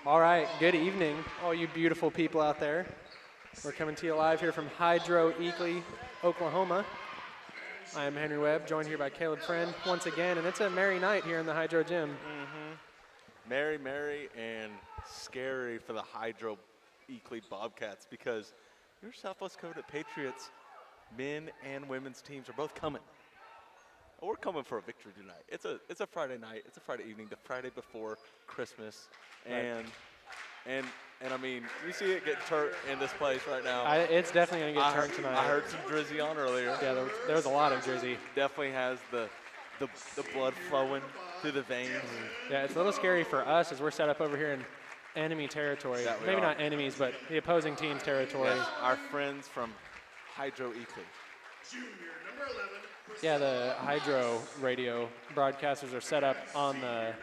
All right, good evening, all you beautiful people out there. We're coming to you live here from Hydro Eakly, Oklahoma. I am Henry Webb, joined here by Caleb Friend once again, and it's a merry night here in the Hydro Gym. Merry, merry, and scary for the Hydro Eakly Bobcats because your Southwest Covenant Patriots men and women's teams are both coming. We're coming for a victory tonight. It's a Friday night. It's a Friday evening, the Friday before Christmas, and I mean, you see it getting turned in this place right now. It's definitely going to get turned tonight. I heard some drizzy on earlier. Yeah, there was a lot of drizzy. Definitely has the blood flowing through the veins. Yeah, it's a little scary for us as we're set up over here in enemy territory. Maybe not enemies, but the opposing team's territory. Yes, our friends from Hydro Eakly. Yeah, the Hydro radio broadcasters are set up on the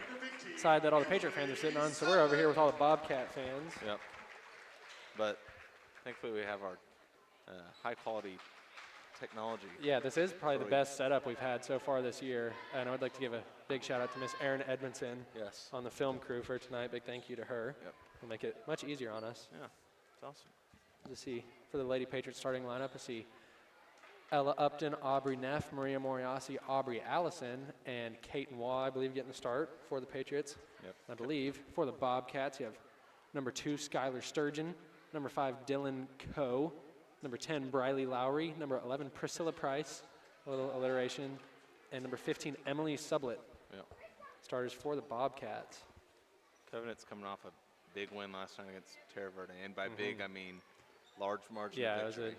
side that all the Patriot fans are sitting on, so we're over here with all the Bobcat fans. Yep. But thankfully we have our high-quality technology. Yeah, this is probably the best setup we've had so far this year, and I would like to give a big shout-out to Miss Erin Edmondson on the film crew for tonight. Big thank you to her. Yep. It'll make it much easier on us. Yeah, it's awesome. To see, for the Lady Patriots starting lineup, I see Ella Upton, Aubrey Neff, Maria Moriasi, Aubrey Allison, and Kate Waugh, I believe, getting the start for the Patriots. Yep. I believe for the Bobcats, you have number 2, Skylar Sturgeon, number 5, Dylan Coe, number 10, Briley Lowry, number 11, Priscilla Price, a little alliteration, and number 15, Emily Sublett. Yep. Starters for the Bobcats. Covenant's coming off a big win last night against Terra Verde, and by big, I mean large margin of victory. It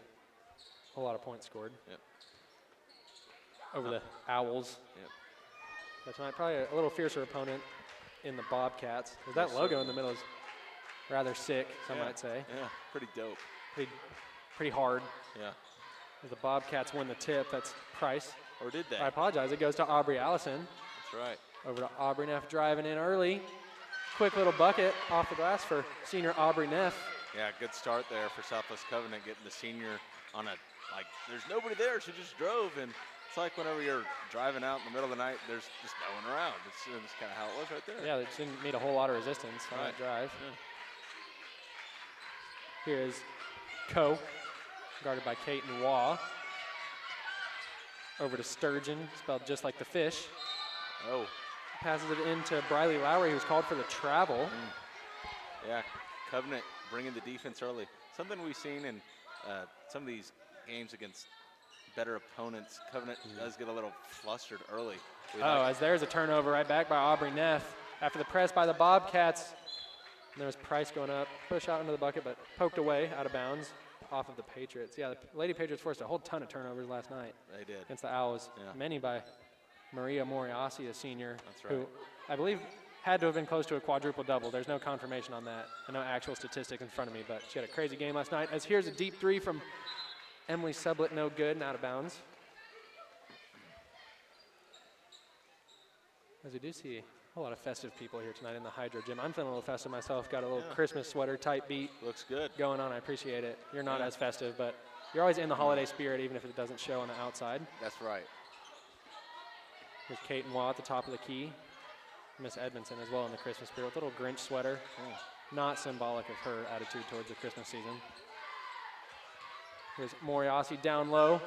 was a lot of points scored. Yep. Over the Owls. Yep. But tonight, probably a little fiercer opponent in the Bobcats. That logo in the middle is rather sick, some might say. Yeah, pretty dope. Pretty hard. Yeah. As the Bobcats win the tip, that's Price. Or did they? I apologize. It goes to Aubrey Allison. That's right. Over to Aubrey Neff driving in early. Quick little bucket off the glass for senior Aubrey Neff. Yeah, good start there for Southwest Covenant, getting the senior on there's nobody there. She just drove, and it's like whenever you're driving out in the middle of the night, there's just no one around. It's kind of how it was right there. Yeah, it didn't meet a whole lot of resistance on that drive. Yeah. Here is Coe, guarded by Kate and Waugh. Over to Sturgeon, spelled just like the fish. Oh. Passes it into Briley Lowry, who's called for the travel. Yeah, Covenant bringing the defense early. Something we've seen in some of these games against better opponents. Covenant does get a little flustered early. As there's a turnover right back by Aubrey Neff. After the press by the Bobcats, and there was Price going up, push out into the bucket, but poked away out of bounds off of the Patriots. Yeah, the Lady Patriots forced a whole ton of turnovers last night. They did. Against the Owls. Yeah. Many by Maria Moriasi, a senior. That's right. Who I believe had to have been close to a quadruple double. There's no confirmation on that. And no actual statistics in front of me, but she had a crazy game last night. As here's a deep three from Emily Sublett, no good and out of bounds. As we do see a whole lot of festive people here tonight in the Hydro Gym. I'm feeling a little festive myself. Got a little Christmas sweater type beat. Looks good. Going on. I appreciate it. You're not as festive, but you're always in the holiday spirit, even if it doesn't show on the outside. That's right. Here's Kate and Waugh at the top of the key. Miss Edmondson as well in the Christmas spirit with a little Grinch sweater. Not symbolic of her attitude towards the Christmas season. Here's Moriasi down low.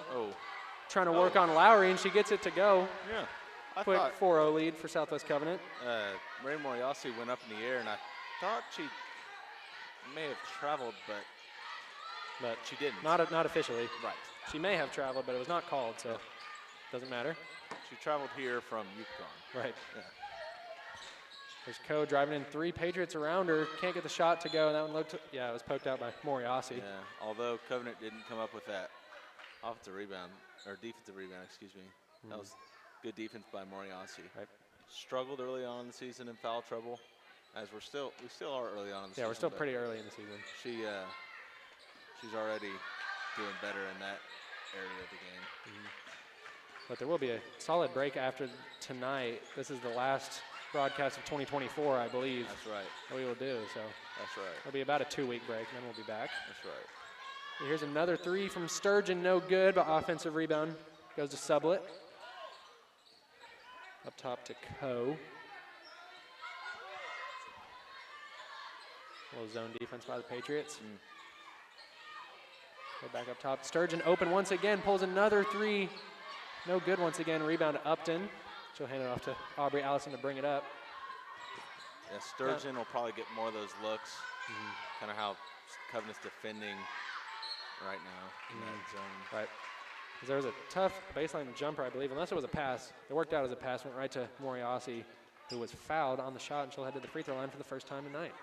Trying to work on Lowry, and she gets it to go. Yeah. Quick 4-0 lead for Southwest Covenant. Maria Moriasi went up in the air, and I thought she may have traveled, but she didn't. Not officially. Right. She may have traveled, but it was not called, so doesn't matter. She traveled here from Yukon. Right. Yeah. There's Coe driving in 3 Patriots around her. Can't get the shot to go, and that one looked, it was poked out by Moriasi. Yeah, although Covenant didn't come up with that offensive rebound, or defensive rebound, excuse me. That was good defense by Moriasi. Right. Struggled early on in the season in foul trouble, as we still are early on in the season. Yeah, we're still pretty early in the season. She's already doing better in that area of the game. But there will be a solid break after tonight. This is the last broadcast of 2024, I believe. That's right. We will do, so. That's right. It'll be about a 2-week break, and then we'll be back. That's right. Here's another 3 from Sturgeon, no good, but offensive rebound goes to Sublett. Up top to Coe. A little zone defense by the Patriots. Go back up top. Sturgeon open once again, pulls another three. No good once again. Rebound to Upton. She'll hand it off to Aubrey Allison to bring it up. Yeah, Sturgeon will probably get more of those looks. Kind of how Covenant's defending right now in that zone. Right. There was a tough baseline jumper, I believe, unless it was a pass. It worked out as a pass, went right to Moriasi, who was fouled on the shot, and she'll head to the free throw line for the first time tonight.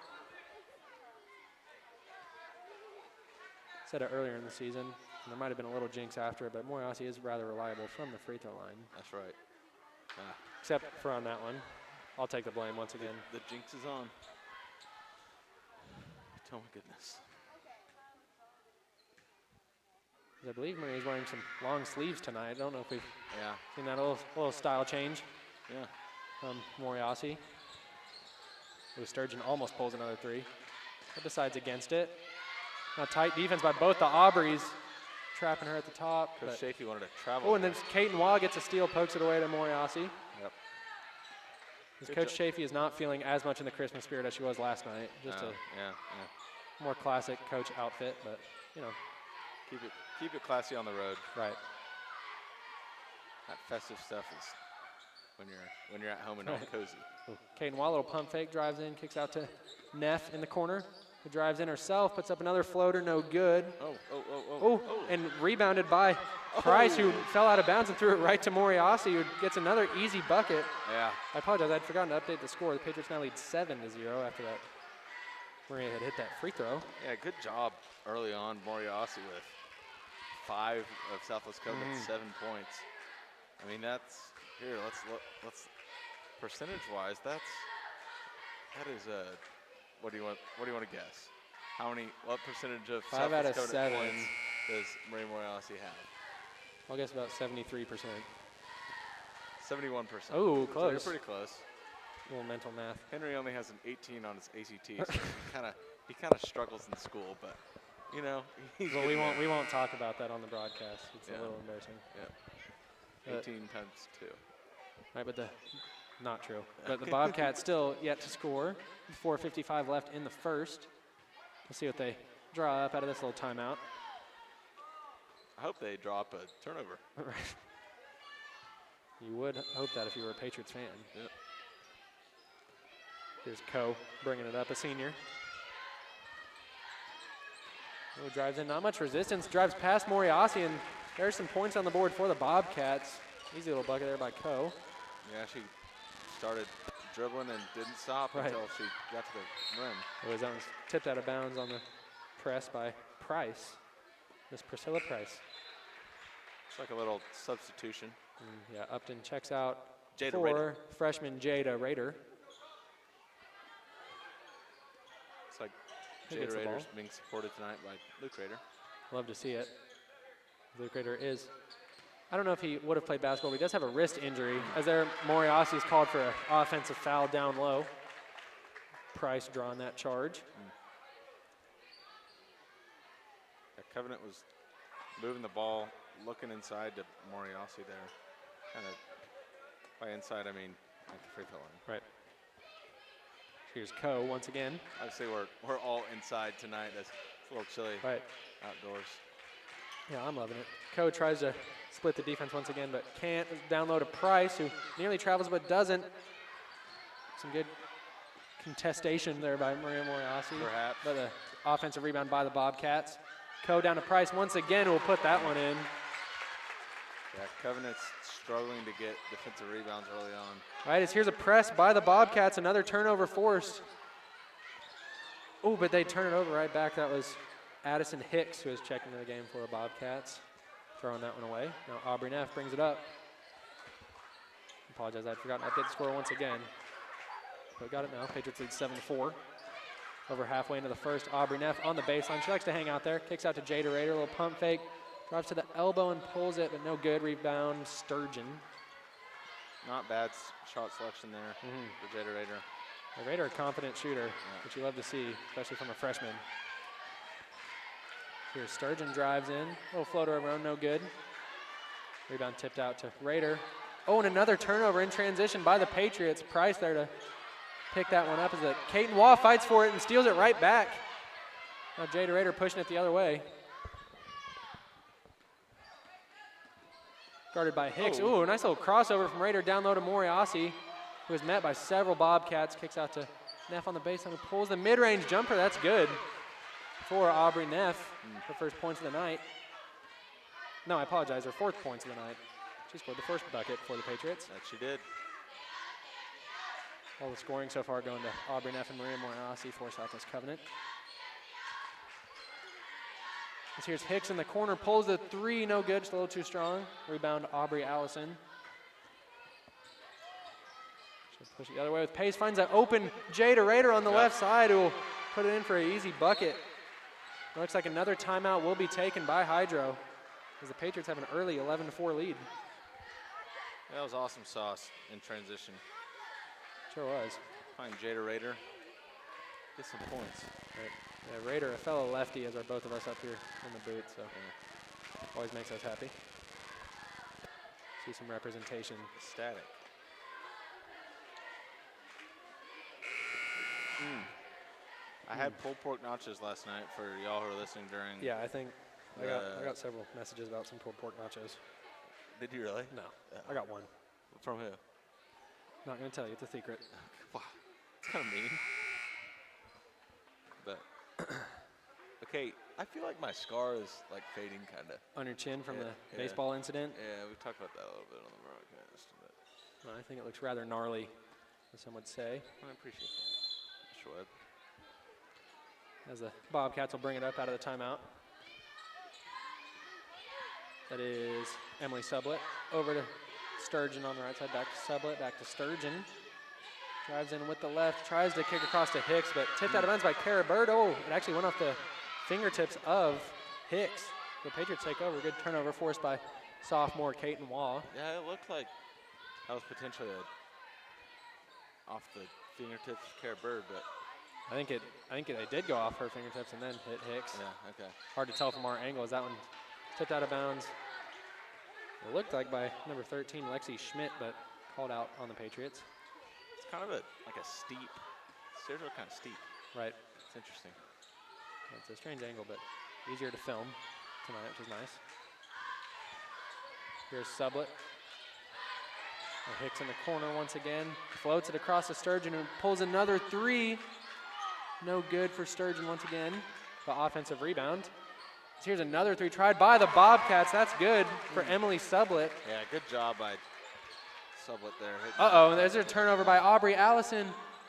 Said it earlier in the season, and there might have been a little jinx after it, but Moriasi is rather reliable from the free throw line. That's right. Except for on that one. I'll take the blame once again. The jinx is on. Oh, my goodness. I believe Marie's wearing some long sleeves tonight. I don't know if we've Yeah. seen that little style change Yeah. from Moriasi. Sturgeon almost pulls another three, but decides against it. Now tight defense by both the Aubreys, trapping her at the top. Coach Shafee wanted to travel. Oh, and then Kaiten Waugh gets a steal, pokes it away to Moriasi. Yep. Coach Shafee is not feeling as much in the Christmas spirit as she was last night. Just a more classic coach outfit, but you know. Keep it classy on the road. Right. That festive stuff is when you're at home and all cozy. Kaiten Waugh, little pump fake, drives in, kicks out to Neff in the corner, who drives in herself, puts up another floater, no good. Oh, and rebounded by Price, who fell out of bounds and threw it right to Moriasi, who gets another easy bucket. Yeah. I apologize, I'd forgotten to update the score. The Patriots now lead 7-0 after that. Maria had hit that free throw. Yeah, good job early on, Moriasi with 5 of Southwest Covenant's 7 points. I mean, that's here. Let's percentage-wise, that is what do you want to guess? What percentage of 5 out of Southwest 7 Covenant points does Marie Moriasi have? I'll guess about 73%. 71%. Oh, close. So you're pretty close. A little mental math. Henry only has an 18 on his ACT, so he kind of struggles in school, but you know. Well, we won't talk about that on the broadcast. It's a little embarrassing. Yeah. 18 times 2. Right, but not true. But the Bobcats still yet to score. 4:55 left in the first. We'll see what they draw up out of this little timeout. I hope they draw up a turnover. You would hope that if you were a Patriots fan. Yep. Here's Coe bringing it up, a senior. Oh, drives in, not much resistance. Drives past Moriasi, and there's some points on the board for the Bobcats. Easy little bucket there by Coe. Yeah, she started dribbling and didn't stop until she got to the rim. That was tipped out of bounds on the press by Price. Miss Priscilla Price. It's like a little substitution. Yeah, Upton checks out Jada for Rader. freshman Jada Rader. It's like Who gets Jada the ball? Rader's being supported tonight by Luke Rader. Love to see it. Luke Rader is, I don't know if he would have played basketball, but he does have a wrist injury. As there, Moriasi's called for an offensive foul down low. Price drawing that charge. Yeah, Covenant was moving the ball, looking inside to Moriasi there. Kind of, by inside, I mean at the free throw line. Right. Here's Coe once again. Obviously, we're all inside tonight. It's a little chilly outdoors. Yeah, I'm loving it. Coe tries to split the defense once again, but can't. Down low to Price, who nearly travels but doesn't. Some good contestation there by Maria Moriasi. Perhaps. But the offensive rebound by the Bobcats. Coe down to Price once again, who will put that one in. Yeah, Covenant's struggling to get defensive rebounds early on. Right, here's a press by the Bobcats, another turnover forced. Oh, but they turn it over right back. That was Addison Hicks, who was checking into the game for the Bobcats, throwing that one away. Now Aubrey Neff brings it up. Apologize, I'd forgotten to update the score once again. But got it now. Patriots lead 7-4. Over halfway into the first, Aubrey Neff on the baseline. She likes to hang out there. Kicks out to Jada Rader, a little pump fake. Drops to the elbow and pulls it, but no good. Rebound, Sturgeon. Not bad shot selection there for Jada Rader. Rader, a confident shooter, which you love to see, especially from a freshman. Here's Sturgeon drives in. Little floater around, no good. Rebound tipped out to Rader. Oh, and another turnover in transition by the Patriots. Price there to pick that one up as Kaiten Waugh fights for it and steals it right back. Now Jada Rader pushing it the other way. Guarded by Hicks. Ooh, a nice little crossover from Rader down low to Moriasi, who was met by several Bobcats. Kicks out to Neff on the baseline, who pulls the mid-range jumper. That's good for Aubrey Neff, her first points of the night. No, I apologize, her fourth points of the night. She scored the first bucket for the Patriots. That she did. All the scoring so far going to Aubrey Neff and Maria Moriasi for Southwest Covenant. As here's Hicks in the corner, pulls the three, no good, just a little too strong. Rebound Aubrey Allison. She'll push it the other way with pace, finds an open Jada Rader on the left side who will put it in for an easy bucket. It looks like another timeout will be taken by Hydro as the Patriots have an early 11-4 lead. That was awesome sauce in transition. Sure was. Find Jada Rader, get some points. Right. Yeah, Rader, a fellow lefty, as are both of us up here in the booth, so always makes us happy. See some representation. Static. I had pulled pork nachos last night for y'all who are listening during. Yeah, I think I got several messages about some pulled pork nachos. Did you really? No, I got one. From who? Not gonna tell you, it's a secret. Wow, it's kind of mean. But okay, I feel like my scar is like fading, kind of. On your chin from the baseball incident? Yeah, we talked about that a little bit on the broadcast. But Well, I think it looks rather gnarly, as some would say. I appreciate that. Sure. As the Bobcats will bring it up out of the timeout. That is Emily Sublett over to Sturgeon on the right side, back to Sublett, back to Sturgeon. Drives in with the left, tries to kick across to Hicks, but tipped out of bounds by Kara Bird. Oh, it actually went off the fingertips of Hicks. The Patriots take over. Good turnover forced by sophomore Kaiten Waugh. Yeah, it looked like that was potentially off the fingertips of Kara Bird, but I think they did go off her fingertips and then hit Hicks. yeah, okay. Hard to tell from our angle as that one tipped out of bounds. It looked like by number 13, Lexi Schmidt, but called out on the Patriots. It's kind of like a steep. Stairs are kind of steep. Right. It's interesting. It's a strange angle, but easier to film tonight, which is nice. Here's Sublett. Hicks in the corner once again. Floats it across to Sturgeon, who pulls another three. No good for Sturgeon once again. The offensive rebound. Here's another three tried by the Bobcats. That's good for Emily Sublett. Yeah, good job by Sublett there. Uh-oh, and there's a turnover by Aubrey Allison,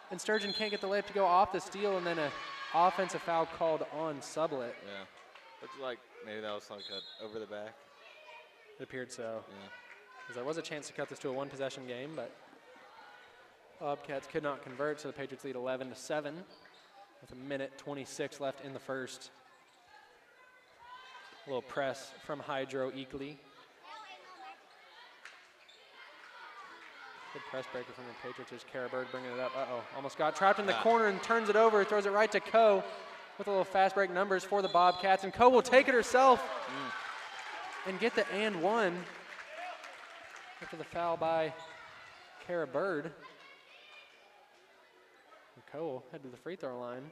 and Sturgeon can't get the layup to go off the steal, and then an offensive foul called on Sublett. Yeah, looks like maybe that was like a over the back. It appeared so. Yeah. Because there was a chance to cut this to a one-possession game, but Bobcats could not convert, so the Patriots lead 11-7 with 1:26 left in the first. A little press from Hydro Eakly. Good press breaker from the Patriots. There's Kara Bird bringing it up. Uh-oh, almost got trapped in the corner and turns it over, throws it right to Coe with a little fast break numbers for the Bobcats. And Coe will take it herself and get the and one after the foul by Kara Bird. And Coe will head to the free throw line.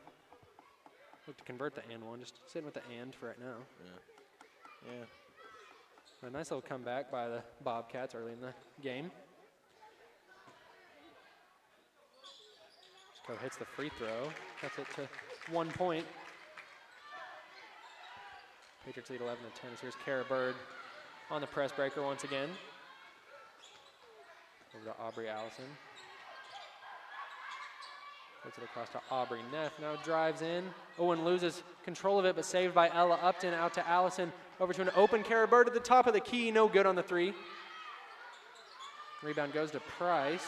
Look to convert the and one, just sitting with the and for right now. Yeah. A nice little comeback by the Bobcats early in the game. Coe hits the free throw, cuts it to 1 point. Patriots lead 11-10. Here's Kara Bird on the press breaker once again. Over to Aubrey Allison. Puts it across to Aubrey Neff. Now drives in. Owen loses control of it, but saved by Ella Upton. Out to Allison. Over to an open Kara Bird at the top of the key. No good on the three. Rebound goes to Price.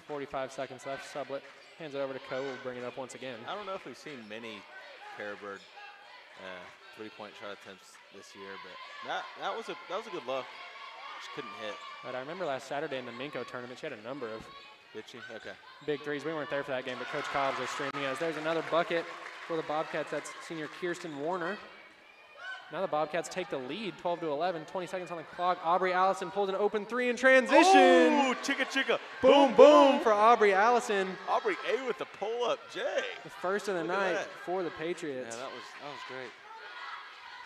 45 seconds left. Sublett hands it over to Coe. We'll bring it up once again. I don't know if we've seen many Kara Bird three-point shot attempts this year, but that was a good look. She couldn't hit. But I remember last Saturday in the Minko tournament, she had a number of Did she? Okay. big threes. We weren't there for that game, but Coach Cobbs was streaming us. There's another bucket for the Bobcats. That's senior Kirsten Warner. Now the Bobcats take the lead, 12-11, 20 seconds on the clock. Aubrey Allison pulls an open three in transition. Oh, chicka. Boom, boom for Aubrey Allison. Aubrey A with the pull-up J. The first of the night for the Patriots. Yeah, that was great.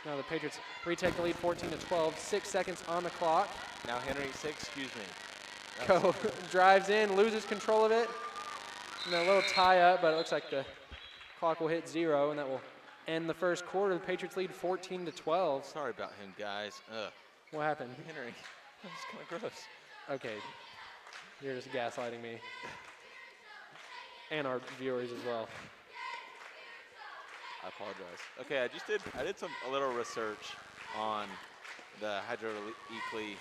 Now the Patriots retake the lead 14-12, 6 seconds on the clock. Now Henry, say excuse me. Co drives in, loses control of it. And a little tie up, but it looks like the clock will hit 0, and that will end the first quarter. The Patriots lead 14-12. Sorry about him, guys. Ugh. What happened? Henry, that was kind of gross. Okay, you're just gaslighting me. And our viewers as well. I apologize. Okay, I did a little research on the Hydro Eakly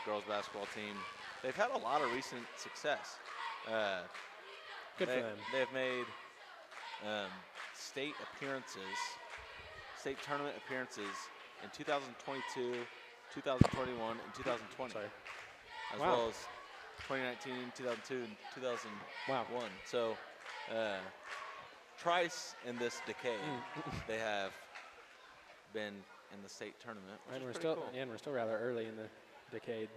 girls basketball team. They've had a lot of recent success. Good for them. They've made state tournament appearances in 2022, 2021, and 2020. Sorry. As Wow. well as 2019, 2002, and 2001. So twice in this decade, they have been in the state tournament. And Which we're is still pretty cool. and we're still rather early in the decade.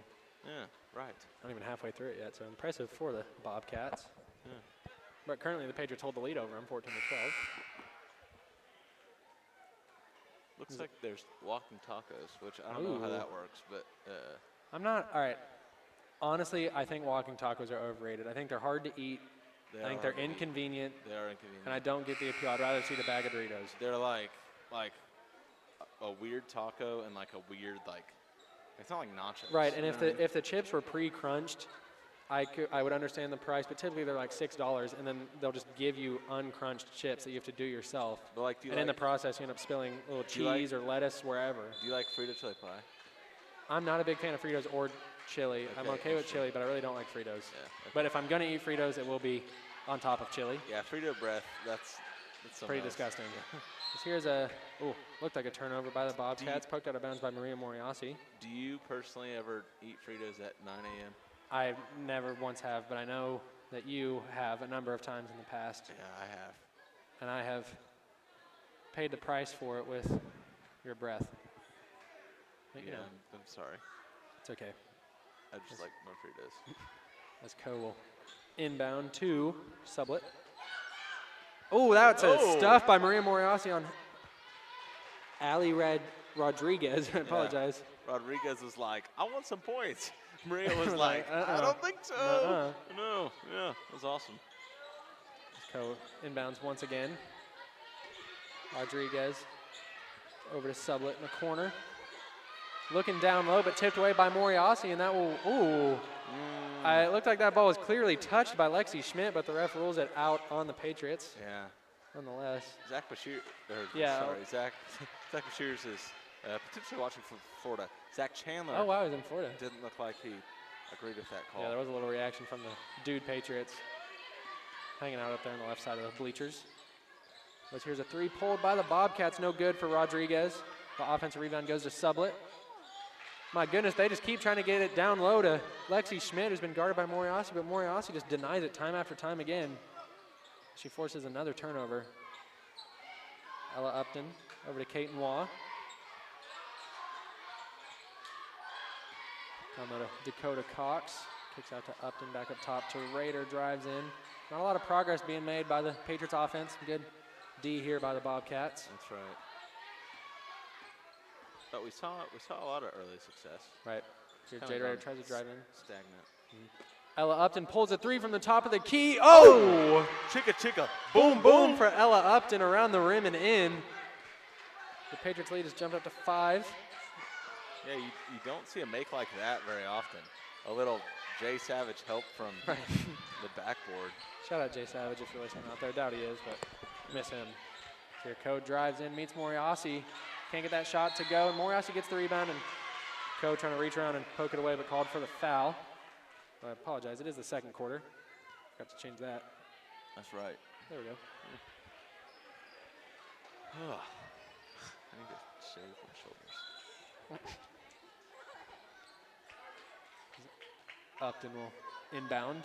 Yeah, right. Not even halfway through it yet, so impressive for the Bobcats. Yeah. But currently the Patriots hold the lead over them, 14-12. Looks like there's walking tacos, which I don't know how that works, but I'm not, all right. Honestly, I think walking tacos are overrated. I think they're hard to eat. I think they're inconvenient. They are inconvenient. And I don't get the appeal. I'd rather see the bag of Doritos. They're like a weird taco and like a weird it's not like nachos. Right, and if the chips were pre-crunched, I would understand the price, but typically they're like $6, and then they'll just give you uncrunched chips that you have to do yourself. But in the process, you end up spilling a little cheese or lettuce wherever. Do you like Frito chili pie? I'm not a big fan of Fritos or chili. I'm okay with chili, but I really don't like Fritos. Yeah. Okay. But if I'm gonna eat Fritos, it will be on top of chili. Yeah, Frito breath. That's pretty disgusting. Here's looked like a turnover by the Bobcats, poked out of bounds by Maria Moriasi. Do you personally ever eat Fritos at 9 a.m.? I never once have, but I know that you have a number of times in the past. Yeah, I have. And I have paid the price for it with your breath. But, Yeah, I'm sorry. It's okay. I just like more Fritos. As Co will inbound to Sublet. Oh, that's a stuff by Maria Moriasi on Ali Rodriguez. I apologize. Rodriguez was like, I want some points. Maria was like, I don't think so. No, yeah, it was awesome. Co inbounds once again. Rodriguez over to Sublet in the corner. Looking down low, but tipped away by Moriasi, and that will, it looked like that ball was clearly touched by Lexi Schmidt, but the ref rules it out on the Patriots. Yeah. Nonetheless. Zach Bashir, Zach Bashir's is potentially watching from Florida. Zach Chandler. Oh, wow, he's in Florida. Didn't look like he agreed with that call. Yeah, there was a little reaction from the dude Patriots hanging out up there on the left side of the bleachers. But here's a three pulled by the Bobcats, no good for Rodriguez. The offensive rebound goes to Sublet. My goodness, they just keep trying to get it down low to Lexi Schmidt, who's been guarded by Moriasi, but Moriasi just denies it time after time again. She forces another turnover. Ella Upton over to Kate Waugh. Down low to Dakota Cox. Kicks out to Upton, back up top to Rader, drives in. Not a lot of progress being made by the Patriots offense. Good D here by the Bobcats. That's right. But we saw a lot of early success. Right. Here Jade Rader tries to drive in. Stagnant. Ella Upton pulls a three from the top of the key. Oh! Chicka. Boom, boom for Ella Upton around the rim and in. The Patriots lead has jumped up to 5. Yeah, you don't see a make like that very often. A little Jay Savage help from the backboard. Shout out Jay Savage if you're listening out there. Doubt he is, but miss him. Here Co drives in, meets Moriasi. Can't get that shot to go, and Moriasi gets the rebound, and Co trying to reach around and poke it away, but called for the foul. I apologize, it is the second quarter. Got to change that. That's right. There we go. I need to shave my shoulders. Upton will inbound.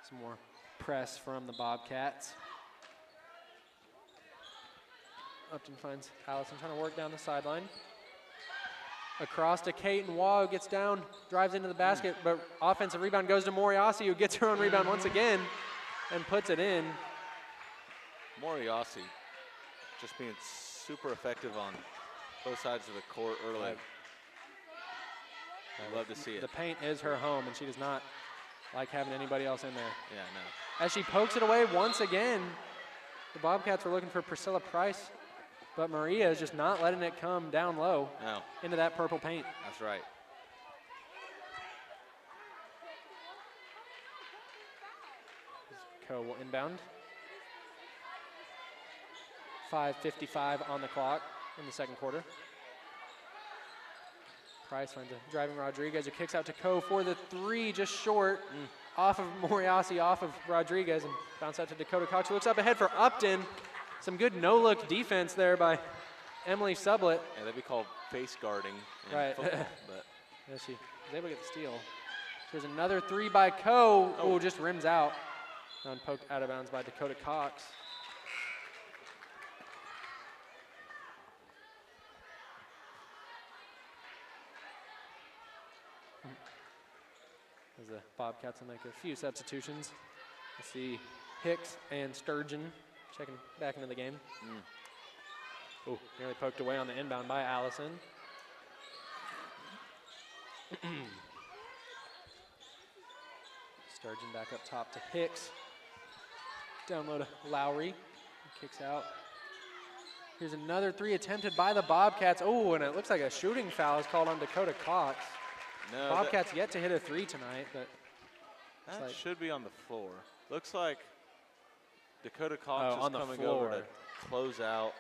Some more press from the Bobcats. Upton finds Allison trying to work down the sideline. Across to Kate and Waugh, who gets down, drives into the basket, but offensive rebound goes to Moriasi, who gets her own rebound once again and puts it in. Moriasi just being super effective on both sides of the court early. I love to see it. The paint is her home, and she does not like having anybody else in there. Yeah, no. As she pokes it away once again, the Bobcats were looking for Priscilla Price, but Maria is just not letting it come down low into that purple paint. That's right. Co will inbound. 5:55 on the clock in the second quarter. Price finds a driving Rodriguez, who kicks out to Co for the three, just short. Off of Moriasi, off of Rodriguez, and bounce out to Dakota Cox, who looks up ahead for Upton. Some good no-look defense there by Emily Sublett. Yeah, that'd be called face guarding in Right. football. But Yeah, she was able to get the steal. There's another three by Co. Oh, just rims out. And poked out of bounds by Dakota Cox. As the Bobcats will make a few substitutions. We'll see Hicks and Sturgeon checking back into the game. Oh, nearly poked away on the inbound by Allison. Sturgeon back up top to Hicks. Down low to Lowry. He kicks out. Here's another three attempted by the Bobcats. Oh, and it looks like a shooting foul is called on Dakota Cox. no, Bobcats yet to hit a three tonight, but that like should be on the floor. Looks like Dakota Cox on is the coming floor. over to close out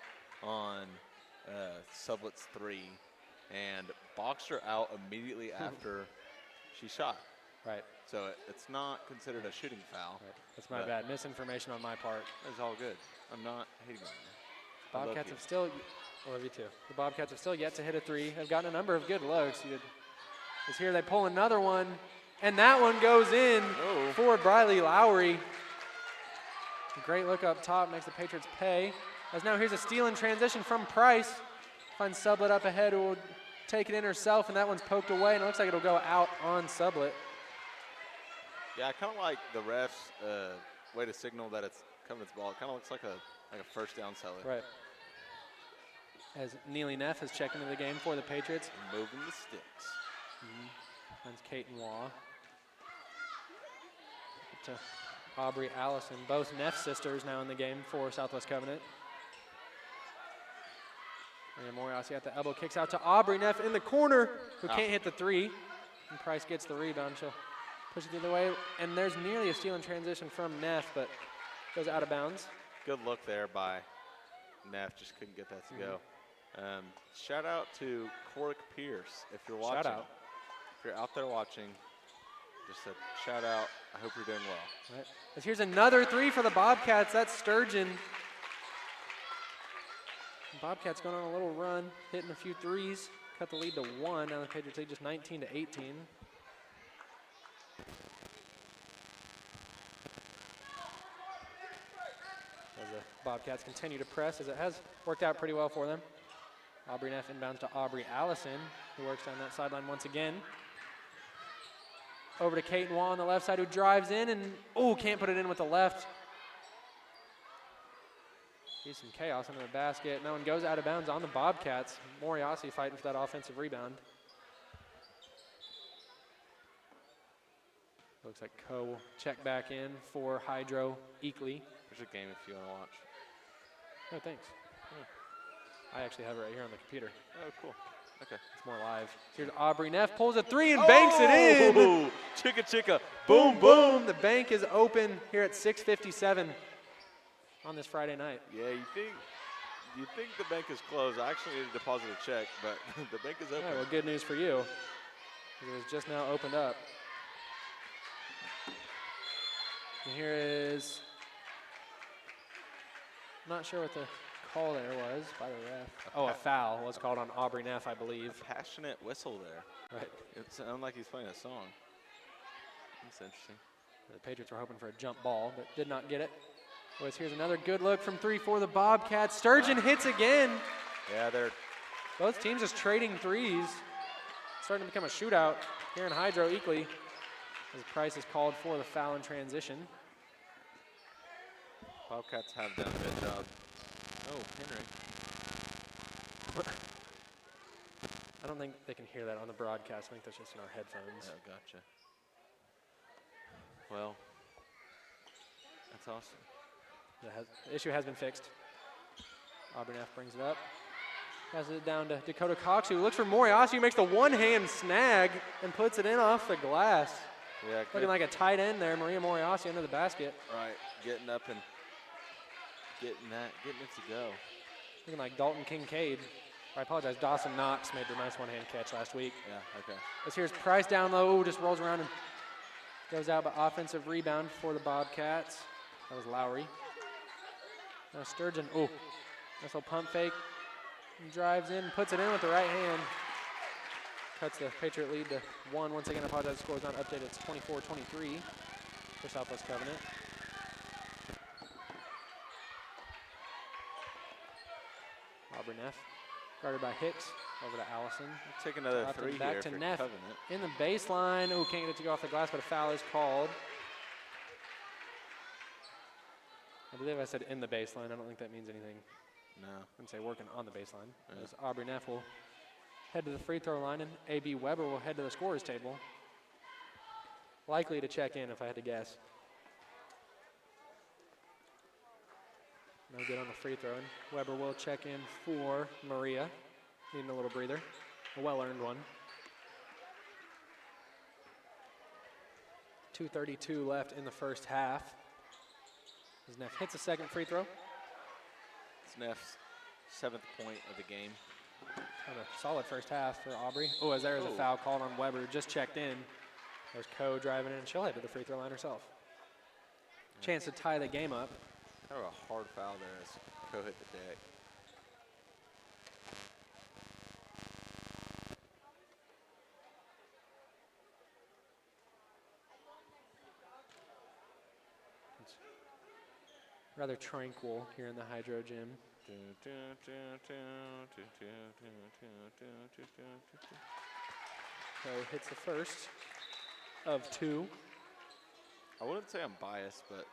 on Sublet's three and boxed her out immediately after she shot. right. So it's not considered a shooting foul. Right. That's my But bad. Misinformation on my part. It's all good. I'm not hating on you. I love Bobcats you. have still, I love you too. The Bobcats have still yet to hit a three. They've gotten a number of good looks. As here they pull another one, and that one goes in for Briley Lowry. Great look up top, makes the Patriots pay. As now here's a steal in transition from Price. Finds Sublett up ahead, who will take it in herself, and that one's poked away, and it looks like it'll go out on Sublett. Yeah, I kind of like the refs' way to signal that it's Covenant's ball. It kind of looks like a first down seller. Right. As Neely Neff is checking into the game for the Patriots. Moving the sticks. Finds Kate and Waugh. To Aubrey Allison, both Neff sisters now in the game for Southwest Covenant. And Moriasi at the elbow, kicks out to Aubrey Neff in the corner, who can't hit the three. And Price gets the rebound. She'll push it the other way. And there's nearly a steal in transition from Neff, but goes out of bounds. Good look there by Neff. Just couldn't get that to go. Shout out to Cork Pierce if you're watching. Shout out. If you're out there watching, just a shout out. I hope you're doing well. Right. As here's another three for the Bobcats. That's Sturgeon. Bobcats going on a little run, hitting a few threes. Cut the lead to one. Now the Patriots lead just 19-18. As the Bobcats continue to press, as it has worked out pretty well for them. Aubrey Neff inbounds to Aubrey Allison, who works down that sideline once again. Over to Kate and Waugh on the left side, who drives in and, can't put it in with the left. See some chaos under the basket. And that one goes out of bounds on the Bobcats. Moriasi fighting for that offensive rebound. Looks like Co will check back in for Hydro Eakly. There's a game if you want to watch. Oh, thanks. I actually have it right here on the computer. Oh, cool. Okay. It's more live. Here's Aubrey Neff, pulls a three and banks it in. Chicka chicka. Boom, boom. The bank is open here at 6:57 on this Friday night. Yeah, you think the bank is closed. I actually need to deposit a check, but the bank is open. All right, well, good news for you. It was just now opened up. And here is, not sure what the call there was by the ref. A foul was called on Aubrey Neff, I believe. A passionate whistle there. Right. It sounded like he's playing a song. That's interesting. The Patriots were hoping for a jump ball, but did not get it. Here's another good look from 3 for the Bobcats. Sturgeon hits again. Yeah, they're Both teams just trading threes. Starting to become a shootout here in Hydro Eakly as Price is called for the foul in transition. Bobcats have done a good job. Oh, Henry. I don't think they can hear that on the broadcast. I think that's just in our headphones. Oh, gotcha. Well, that's awesome. The issue has been fixed. Auburn F brings it up. Passes it down to Dakota Cox, who looks for Moriasi, who makes the one-hand snag and puts it in off the glass. Yeah, looking like a tight end there, Maria Moriasi under the basket. Right, getting up and getting it to go. Looking like Dalton Kincaid. I apologize, Dawson Knox made the nice one-hand catch last week. Yeah, okay. Here's Price down low, just rolls around and goes out, but offensive rebound for the Bobcats. That was Lowry. Now Sturgeon, nice little pump fake. He drives in, puts it in with the right hand. Cuts the Patriot lead to 1. Once again, I apologize, the score is not updated. It's 24-23 for Southwest Covenant. Auburn F, guarded by Hicks, over to Allison. Take another Dropped it 3 back here to for Neff Covenant. in the baseline. Can't get it to go off the glass, but a foul is called. I believe I said in the baseline. I don't think that means anything. No. I'm going to say working on the baseline. Yeah. As Aubrey Neff will head to the free throw line, and A.B. Weber will head to the scorer's table. Likely to check in, if I had to guess. No good on the free throw, and Weber will check in for Maria. Needing a little breather. A well-earned one. 2:32 left in the first half. As Neff hits a second free throw. It's Neff's 7th point of the game. Had a solid first half for Aubrey. As there is a foul called on Weber, who just checked in. There's Coe driving in, and she'll head to the free throw line herself. Yeah. Chance to tie the game up. Kind of a hard foul there as Coe hit the deck. Rather tranquil here in the Hydro Gym. So hits the first of 2. I wouldn't say I'm biased, but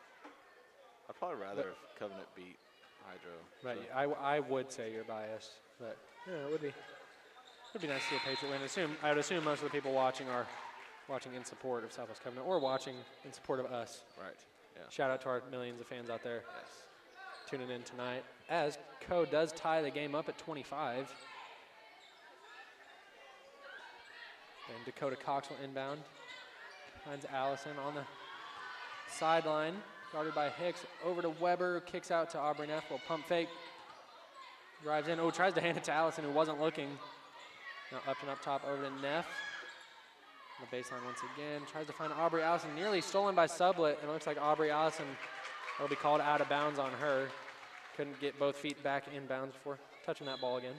I'd probably rather if Covenant beat Hydro. Right, so. I would say you're biased, but yeah, it would be nice to see a Patriot win. I would assume most of the people watching are watching in support of Southwest Covenant or watching in support of us. Right. Yeah. Shout out to our millions of fans out there yes. tuning in tonight. As Coe does tie the game up at 25. And Dakota Cox will inbound. Finds Allison on the sideline, guarded by Hicks. Over to Weber, kicks out to Aubrey Neff. Will pump fake. Drives in. Tries to hand it to Allison, who wasn't looking. Now up and up top over to Neff. On the baseline once again. Tries to find Aubrey Allison. Nearly stolen by Sublett. And it looks like Aubrey Allison will be called out of bounds on her. Couldn't get both feet back in bounds before touching that ball again.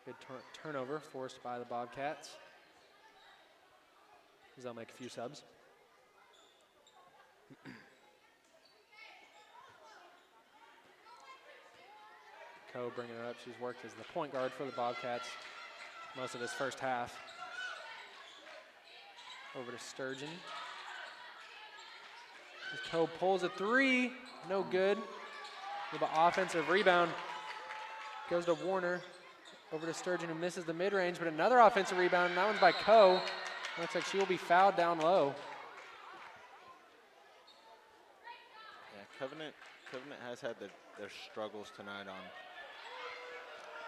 Good turnover forced by the Bobcats. They'll make a few subs. Coe bringing her up. She's worked as the point guard for the Bobcats most of this first half. Over to Sturgeon. As Coe pulls a 3. No good. With an offensive rebound. Goes to Warner. Over to Sturgeon, who misses the mid-range, but another offensive rebound, and that one's by Coe. Looks like she will be fouled down low. Yeah, Covenant has had their struggles tonight on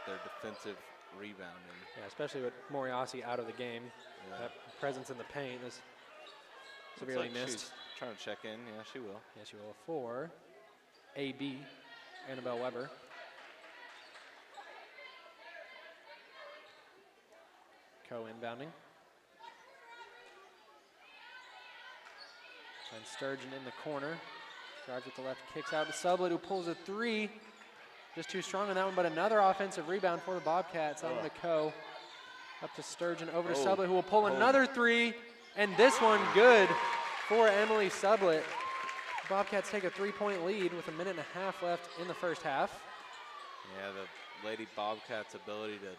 their defensive rebounding. Yeah, especially with Moriasi out of the game. Yeah. That presence in the paint is severely missed. She's trying to check in. Yeah, she will. Yeah, she will. For A.B., Annabelle Weber. Coe inbounding. Finds Sturgeon in the corner. Drives with the left, kicks out to Sublett, who pulls a 3. Just too strong on that one, but another offensive rebound for the Bobcats. That one to Coe. Up to Sturgeon, over to Sublett, who will pull another 3. And this one good for Emily Sublett. Bobcats take a 3-point lead with 1.5 minutes left in the first half. Yeah, the Lady Bobcats' ability to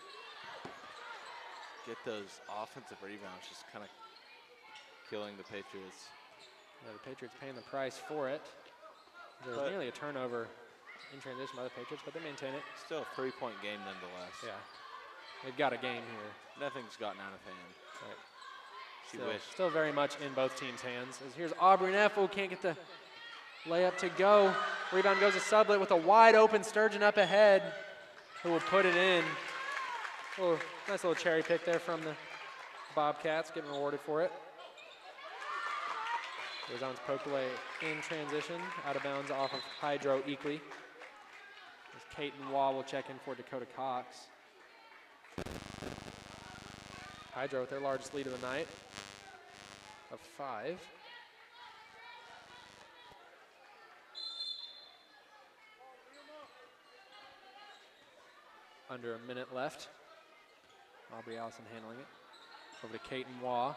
get those offensive rebounds just kind of killing the Patriots. Yeah, the Patriots paying the price for it. There was nearly a turnover in transition by the Patriots, but they maintain it. Still a 3-point game nonetheless. Yeah, they've got a game here. Nothing's gotten out of hand. Right. Still very much in both teams' hands. As here's Aubrey Neffel, can't get the layup to go. Rebound goes to Sublett with a wide open Sturgeon up ahead, who will put it in. Nice little cherry pick there from the Bobcats, getting rewarded for it. Rebound's poked away in transition, out of bounds off of Hydro Eakly. As Caton Waugh will check in for Dakota Cox. Hydro with their largest lead of the night of 5. Under a minute left. Aubrey Allison handling it. Over to Caton Waugh.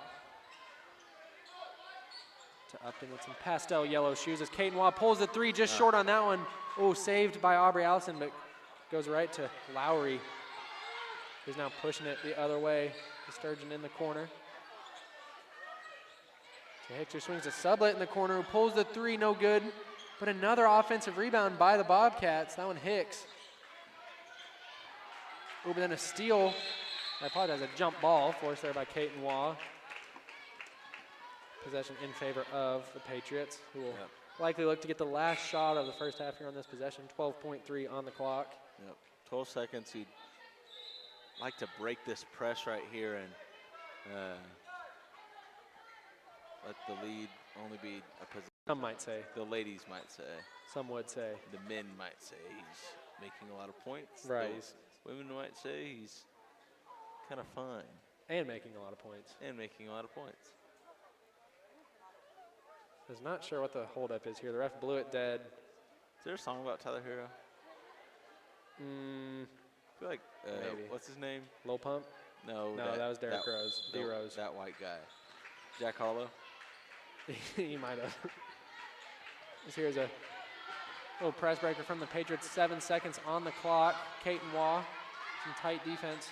To Upton with some pastel yellow shoes as Caton Waugh pulls the 3 just short on that one. Oh, saved by Aubrey Allison, but goes right to Lowry, who's now pushing it the other way. The Sturgeon in the corner. So Hicks swings to Sublett in the corner, who pulls the 3, no good. But another offensive rebound by the Bobcats. That one Hicks. Oh, but then a steal. I apologize, a jump ball forced there by Caton Waugh. Possession in favor of the Patriots, who will likely look to get the last shot of the first half here on this possession. 12.3 on the clock. 12 seconds. He'd like to break this press right here and let the lead only be a possession. Some might say. The ladies might say. Some would say. The men might say he's making a lot of points. Right. The women might say he's kind of fine. And making a lot of points. I was not sure what the holdup is here. The ref blew it dead. Is there a song about Tyler Hero? I feel like, maybe. What's his name? Low Pump? No, that was Derrick Rose. D. Rose. That white guy. Jack Harlow? He might have. Here's a little press breaker from the Patriots. 7 seconds on the clock. Caton Waugh, some tight defense.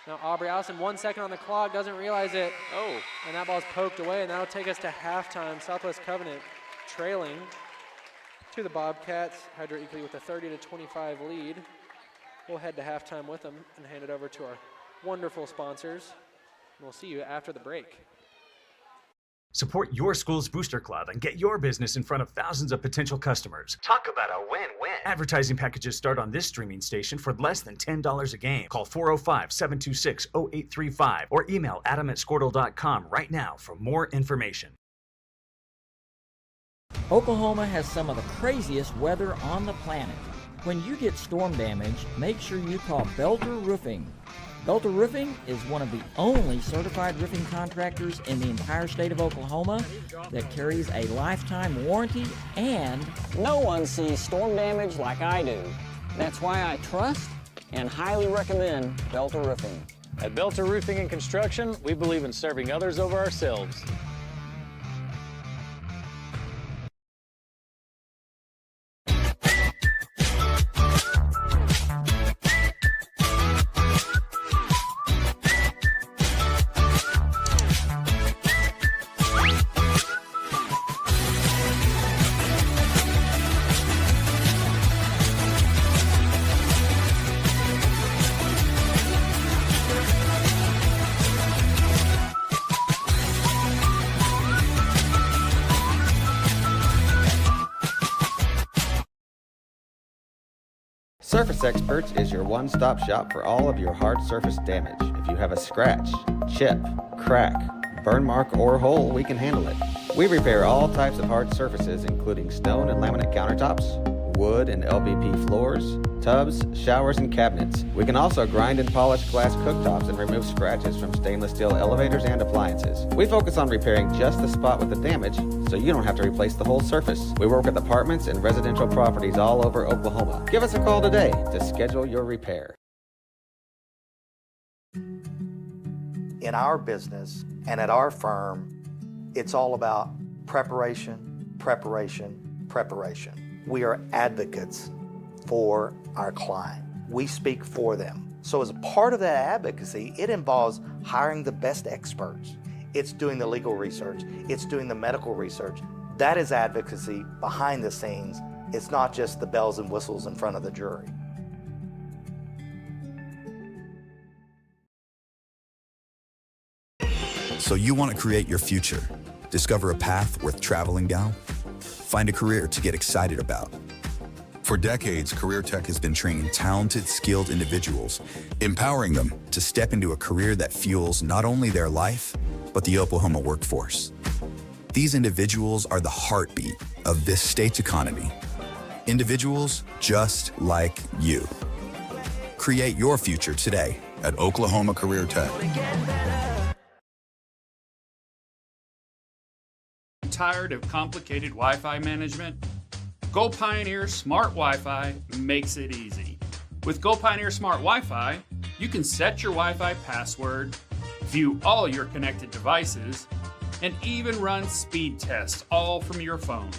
Now Aubrey Allison, 1 second on the clock, doesn't realize it. Oh. And that ball's poked away, and that'll take us to halftime. Southwest Covenant trailing to the Bobcats. Hydro Eakly with a 30-25 lead. We'll head to halftime with them and hand it over to our wonderful sponsors. And we'll see you after the break. Support your school's booster club and get your business in front of thousands of potential customers. Talk about a win-win. Advertising packages start on this streaming station for less than $10 a game. Call 405-726-0835 or email adam@squirtle.com right now for more information. Oklahoma has some of the craziest weather on the planet. When you get storm damage, make sure you call Belter Roofing. Belter Roofing is one of the only certified roofing contractors in the entire state of Oklahoma that carries a lifetime warranty, and no one sees storm damage like I do. That's why I trust and highly recommend Belter Roofing. At Belter Roofing and Construction, we believe in serving others over ourselves. Surface Experts is your one-stop shop for all of your hard surface damage. If you have a scratch, chip, crack, burn mark, or hole, we can handle it. We repair all types of hard surfaces, including stone and laminate countertops, wood and LVP floors, tubs, showers, and cabinets. We can also grind and polish glass cooktops and remove scratches from stainless steel elevators and appliances. We focus on repairing just the spot with the damage, so you don't have to replace the whole surface. We work with apartments and residential properties all over Oklahoma. Give us a call today to schedule your repair. In our business and at our firm, it's all about preparation, preparation, preparation. We are advocates for our client. We speak for them. So as a part of that advocacy, it involves hiring the best experts. It's doing the legal research. It's doing the medical research. That is advocacy behind the scenes. It's not just the bells and whistles in front of the jury. So you want to create your future, discover a path worth traveling down, find a career to get excited about. For decades, Career Tech has been training talented, skilled individuals, empowering them to step into a career that fuels not only their life, but the Oklahoma workforce. These individuals are the heartbeat of this state's economy. Individuals just like you. Create your future today at Oklahoma Career Tech. Tired of complicated Wi-Fi management? Go Pioneer Smart Wi-Fi makes it easy. With Go Pioneer Smart Wi-Fi, you can set your Wi-Fi password, view all your connected devices, and even run speed tests all from your phone.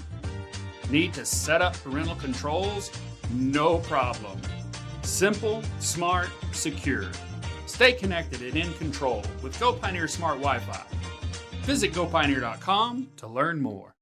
Need to set up parental controls? No problem. Simple, smart, secure. Stay connected and in control with Go Pioneer Smart Wi-Fi. Visit GoPioneer.com to learn more.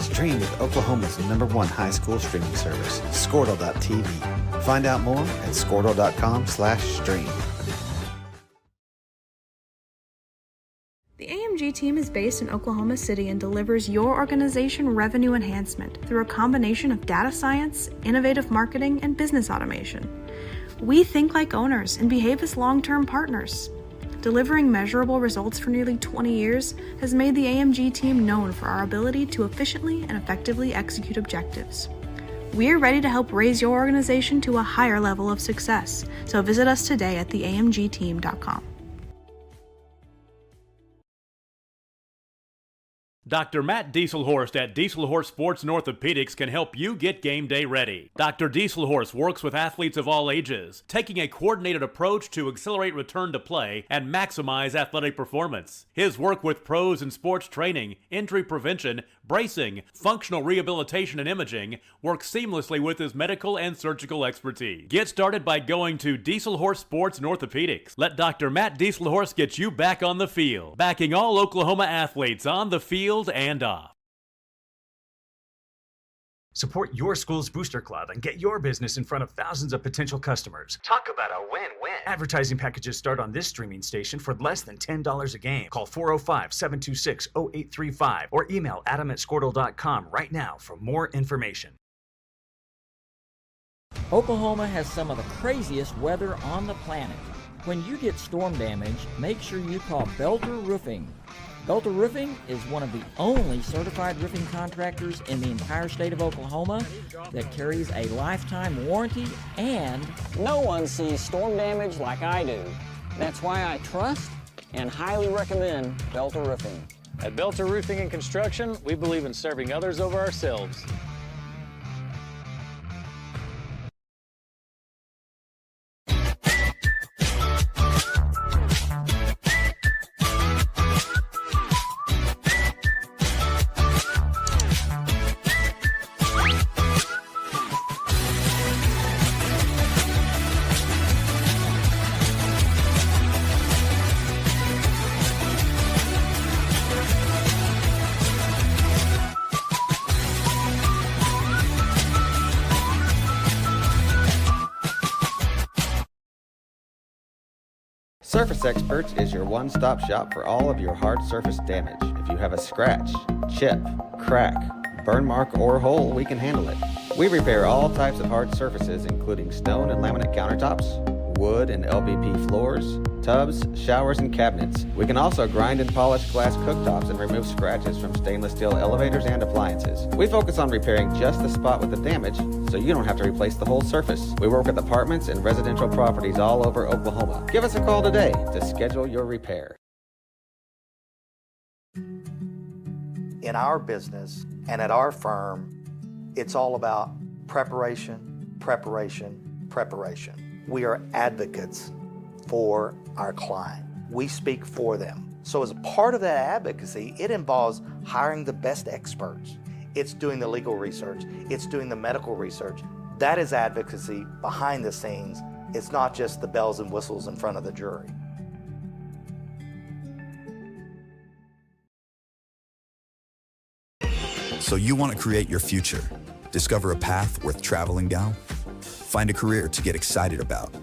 Stream with Oklahoma's #1 high school streaming service, Squirtle.tv. Find out more at Squirtle.com/stream. The AMG team is based in Oklahoma City and delivers your organization revenue enhancement through a combination of data science, innovative marketing, and business automation. We think like owners and behave as long-term partners. Delivering measurable results for nearly 20 years has made the AMG team known for our ability to efficiently and effectively execute objectives. We're ready to help raise your organization to a higher level of success, so visit us today at theamgteam.com. Dr. Matt Dieselhorst at Dieselhorst Sports and Orthopedics can help you get game day ready. Dr. Dieselhorst works with athletes of all ages, taking a coordinated approach to accelerate return to play and maximize athletic performance. His work with pros in sports training, injury prevention, bracing, functional rehabilitation, and imaging works seamlessly with his medical and surgical expertise. Get started by going to Dieselhorst Sports and Orthopedics. Let Dr. Matt Dieselhorst get you back on the field, backing all Oklahoma athletes on the field and off. Support your school's booster club and get your business in front of thousands of potential customers. Talk about a win-win. Advertising packages start on this streaming station for less than $10 a game. Call 405-726-0835 or email adam@squirtle.com right now for more information. Oklahoma has some of the craziest weather on the planet. When you get storm damage, make sure you call Belter Roofing. Belter Roofing is one of the only certified roofing contractors in the entire state of Oklahoma that carries a lifetime warranty, and no one sees storm damage like I do. That's why I trust and highly recommend Belter Roofing. At Belter Roofing and Construction, we believe in serving others over ourselves. Surface Experts is your one-stop shop for all of your hard surface damage. If you have a scratch, chip, crack, burn mark, or hole, we can handle it. We repair all types of hard surfaces, including stone and laminate countertops, wood and LVP floors, tubs, showers, and cabinets. We can also grind and polish glass cooktops and remove scratches from stainless steel elevators and appliances. We focus on repairing just the spot with the damage, so you don't have to replace the whole surface. We work with apartments and residential properties all over Oklahoma. Give us a call today to schedule your repair. In our business and at our firm, it's all about preparation, preparation, preparation. We are advocates for our client. We speak for them. So as a part of that advocacy, it involves hiring the best experts. It's doing the legal research. It's doing the medical research. That is advocacy behind the scenes. It's not just the bells and whistles in front of the jury. So you want to create your future, discover a path worth traveling down, find a career to get excited about.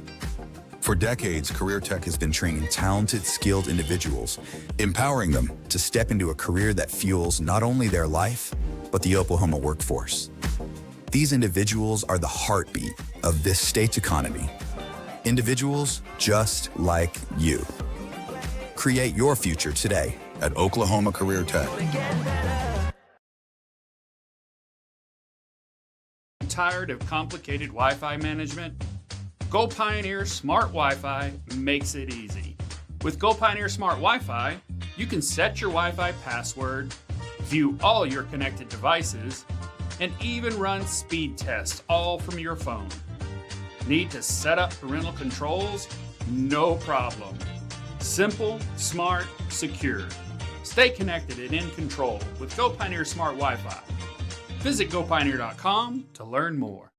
For decades, Career Tech has been training talented, skilled individuals, empowering them to step into a career that fuels not only their life, but the Oklahoma workforce. These individuals are the heartbeat of this state's economy. Individuals just like you. Create your future today at Oklahoma Career Tech. Tired of complicated Wi-Fi management? Go Pioneer Smart Wi-Fi makes it easy. With Go Pioneer Smart Wi-Fi, you can set your Wi-Fi password, view all your connected devices, and even run speed tests all from your phone. Need to set up parental controls? No problem. Simple, smart, secure. Stay connected and in control with Go Pioneer Smart Wi-Fi. Visit GoPioneer.com to learn more.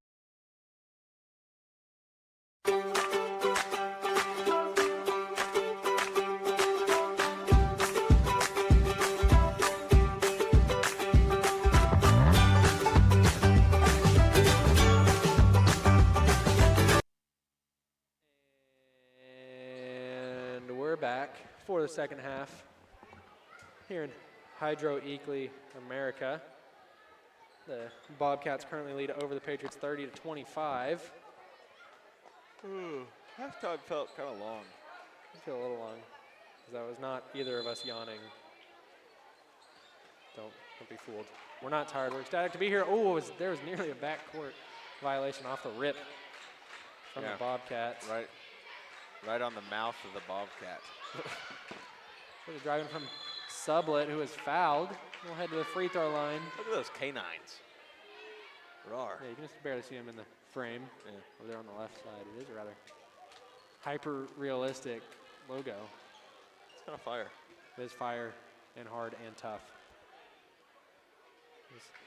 And we're back for the second half here in Hydro Eakly, America. The Bobcats currently lead over the Patriots 30-25. Halftime felt kind of long. I feel a little long because that was not either of us yawning. Don't be fooled. We're not tired. We're ecstatic to be here. Oh, there was nearly a backcourt violation off the rip from the Bobcats. Right on the mouth of the Bobcat. We're driving from Sublet, who is fouled. We'll head to the free throw line. Look at those canines. Rawr. Yeah, you can just barely see him in the frame. Yeah. Over there on the left side. It is a rather hyper-realistic logo. It's kind of fire. It is fire and hard and tough.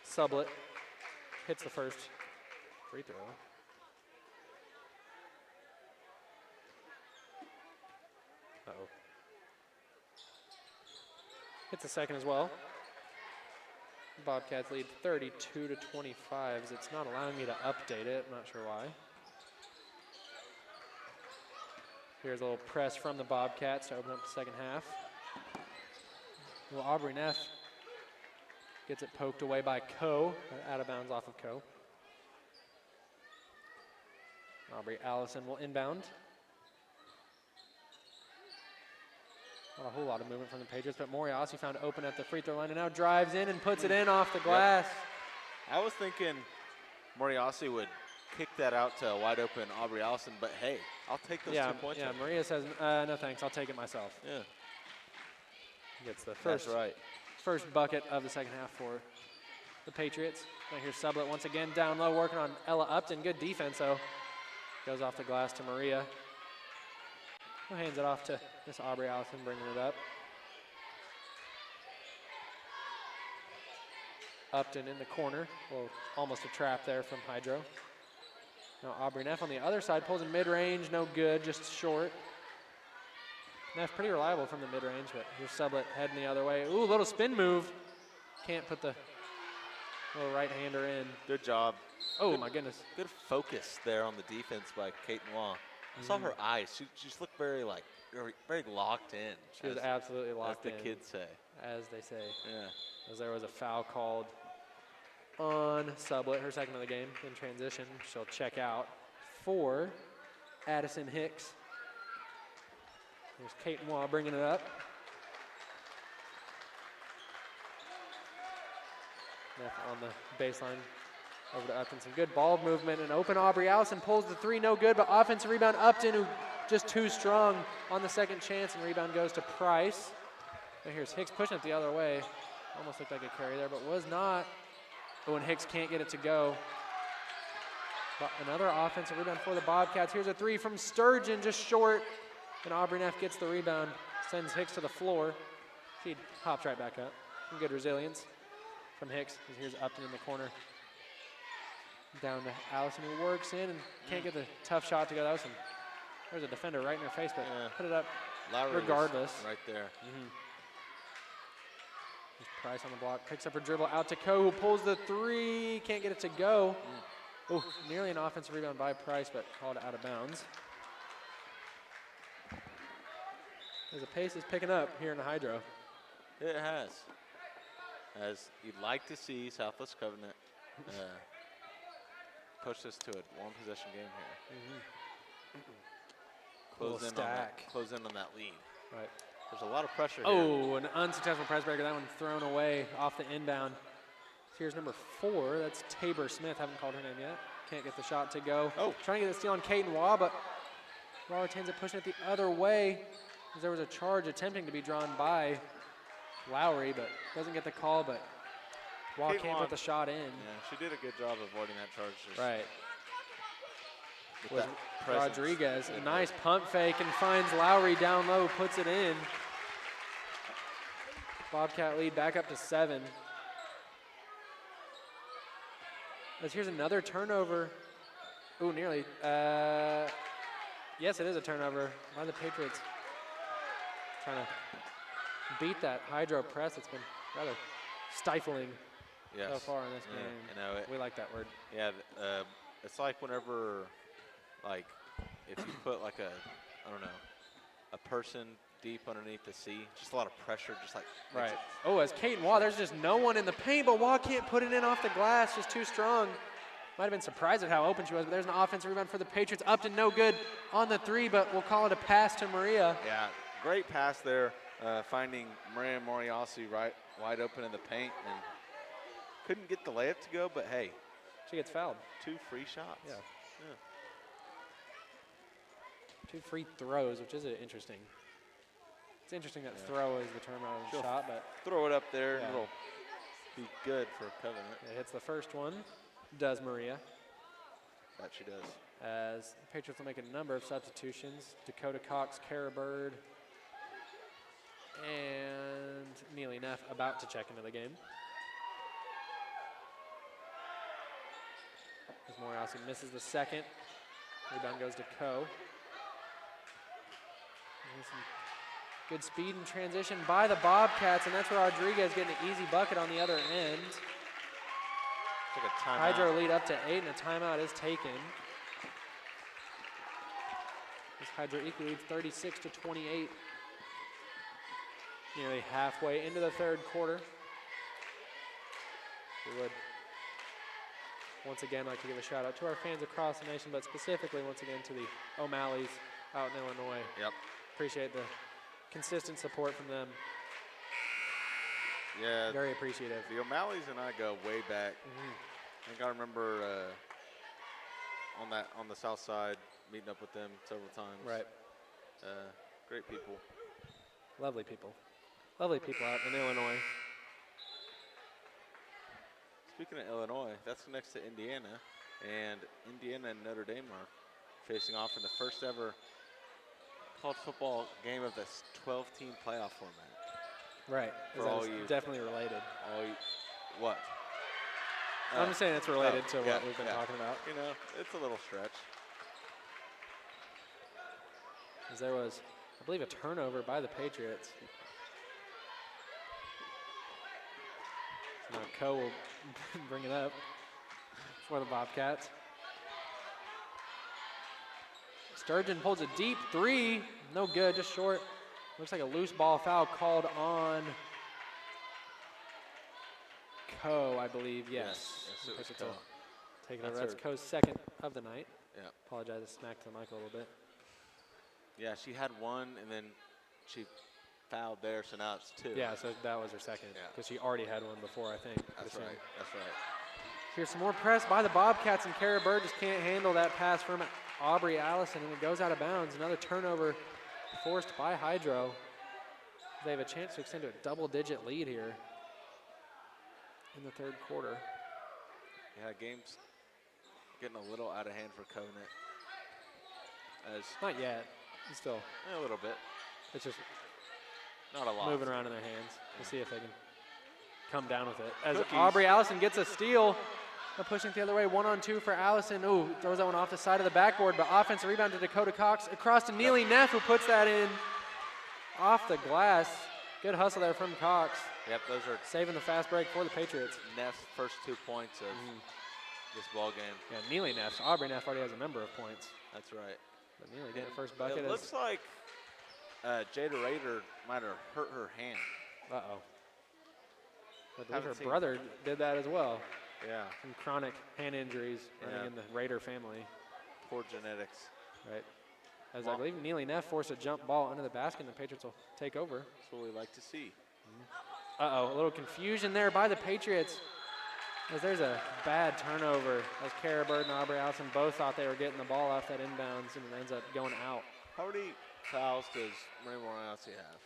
Sublet hits the first free throw. Uh-oh. Hits the second as well. Bobcats lead 32-25. It's not allowing me to update it. I'm not sure why. Here's a little press from the Bobcats to open up the second half. Well, Aubrey Neff gets it poked away by Coe, out of bounds off of Coe. Aubrey Allison will inbound. Not a whole lot of movement from the Patriots, but Moriasi found open at the free throw line and now drives in and puts it in off the glass. Yep. I was thinking Moriasi would kick that out to a wide open Aubrey Allison, but hey, I'll take those 2 points. Yeah, Maria says, no thanks, I'll take it myself. Yeah. Gets the first bucket of the second half for the Patriots. Now here's Sublet once again down low, working on Ella Upton. Good defense, though. Goes off the glass to Maria. Who hands it off to Miss Aubrey Allison, bringing it up. Upton in the corner. Well, almost a trap there from Hydro. Now Aubrey Neff on the other side pulls in mid-range, no good, just short. Neff pretty reliable from the mid-range, but here's Sublet heading the other way. Ooh, little spin move. Can't put the little right-hander in. Good job. Oh, good, my goodness. Good focus there on the defense by Kate Noir. I saw her eyes. She just looked very locked in. She was absolutely locked in. As the kids say. As they say. Yeah. As there was a foul called on Sublet, her second of the game in transition. She'll check out for Addison Hicks. There's Caton Wall bringing it up. Neff on the baseline over to Upton. Some good ball movement and open Aubrey Allison pulls the three, no good, but offensive rebound Upton, who just too strong on the second chance, and rebound goes to Price. And here's Hicks pushing it the other way. Almost looked like a carry there, but was not. Oh, and Hicks can't get it to go. But another offensive rebound for the Bobcats. Here's a three from Sturgeon, just short. And Aubrey Neff gets the rebound, sends Hicks to the floor. She hops right back up. Some good resilience from Hicks. Here's Upton in the corner. Down to Allison, who works in and can't get the tough shot to go. That was there's a defender right in her face, but put it up Lowry regardless. Right there. There's Price on the block, picks up her dribble out to Coe, who pulls the three, can't get it to go. Oh, nearly an offensive rebound by Price, but called out of bounds. As the pace is picking up here in the Hydro. It has. As you'd like to see Southwest Covenant push this to a one-possession game here. Close in on that lead. Right. There's a lot of pressure here. Oh, an unsuccessful press breaker. That one thrown away off the inbound. Here's number 4. That's Tabor Smith. Haven't called her name yet. Can't get the shot to go. Oh, trying to get the steal on Caden Waugh, but Waugh retains it, pushing it the other way. As there was a charge attempting to be drawn by Lowry, but doesn't get the call, but Waugh can't put the shot in. Yeah, she did a good job avoiding that charge. Right. With Was that presence. Rodriguez. A nice pump fake and finds Lowry down low, puts it in. Bobcat lead back up to 7. As here's another turnover. Ooh, nearly. Yes, it is a turnover by the Patriots. Trying to beat that Hydro press. It's been rather stifling so far in this game. You know, we like that word. Yeah, it's like whenever, like, if you put like I don't know, a person deep underneath the sea, just a lot of pressure, just like. Right. Oh, as Caden Waugh, there's just no one in the paint, but Waugh can't put it in off the glass, just too strong. Might have been surprised at how open she was, but there's an offensive rebound for the Patriots. Upton no good on the 3, but we'll call it a pass to Maria. Yeah, great pass there, finding Maria Moriasi right wide open in the paint, and couldn't get the layup to go, but hey. She gets fouled. 2 free shots. Yeah. 2 free throws, which is interesting. It's interesting that throw is the term rather than shot, but throw it up there and it'll be good for Covenant. It hits the first one. Does Maria. That she does. As the Patriots will make a number of substitutions. Dakota Cox, Kara Bird, and Neely Neff about to check into the game. As Moriasi misses the second. Rebound goes to Coe. Some good speed and transition by the Bobcats, and that's where Rodriguez getting an easy bucket on the other end. Took a timeout. Hydro lead up to 8, and a timeout is taken. This Hydro Eakly leads 36-28. Nearly halfway into the third quarter. We would once again like to give a shout out to our fans across the nation, but specifically once again to the O'Malleys out in Illinois. Yep. Appreciate the consistent support from them. Yeah. Very appreciative. The O'Malleys and I go way back. I think I remember on the south side meeting up with them several times. Right. Great people. Lovely people. Lovely people out in Illinois. Speaking of Illinois, that's next to Indiana, and Indiana and Notre Dame are facing off in the first ever college football game of this 12-team playoff format. Right. For all you. Definitely related. What? I'm just saying it's related to what we've been talking about. You know, it's a little stretch. As there was, I believe, a turnover by the Patriots. Now Coe will bring it up for the Bobcats. Sturgeon pulls a deep 3. No good, just short. Looks like a loose ball foul called on Coe, I believe. Yes. It was Coe. Taking over. That's That's her. Co's second of the night. Yeah. Apologize, I smacked the mic a little bit. Yeah, she had one, and then she fouled there, so now it's 2. Yeah, so that was her second because she already had one before, I think. That's right. That's right. Here's some more press by the Bobcats, and Kara Bird just can't handle that pass from Aubrey Allison, and it goes out of bounds. Another turnover forced by Hydro. They have a chance to extend to a double-digit lead here in the third quarter. Yeah, game's getting a little out of hand for Covenant. Not yet. It's still a little bit. It's just not a lot. Moving around in their hands. We'll see if they can come down with it. As Cookies. Aubrey Allison gets a steal. They're pushing it the other way. 1-on-2 for Allison. Ooh, throws that one off the side of the backboard, but offensive rebound to Dakota Cox. Across to Neely Neff, who puts that in off the glass. Good hustle there from Cox. Yep, those are saving the fast break for the Patriots. Neff's first 2 points of this ball game. Yeah, Neely Neff. Aubrey Neff already has a number of points. That's right. But Neely getting the first bucket. It looks like Jada Rader might have hurt her hand. Uh-oh. I believe her brother did that as well. Yeah. Some chronic hand injuries running in the Raider family. Poor genetics. Right. As I believe Neely Neff forced a jump ball under the basket, and the Patriots will take over. That's what we like to see. Uh-oh, a little confusion there by the Patriots. As there's a bad turnover, as Kara Bird and Aubrey Allison both thought they were getting the ball off that inbounds, and it ends up going out. How many fouls does Marie Morales have?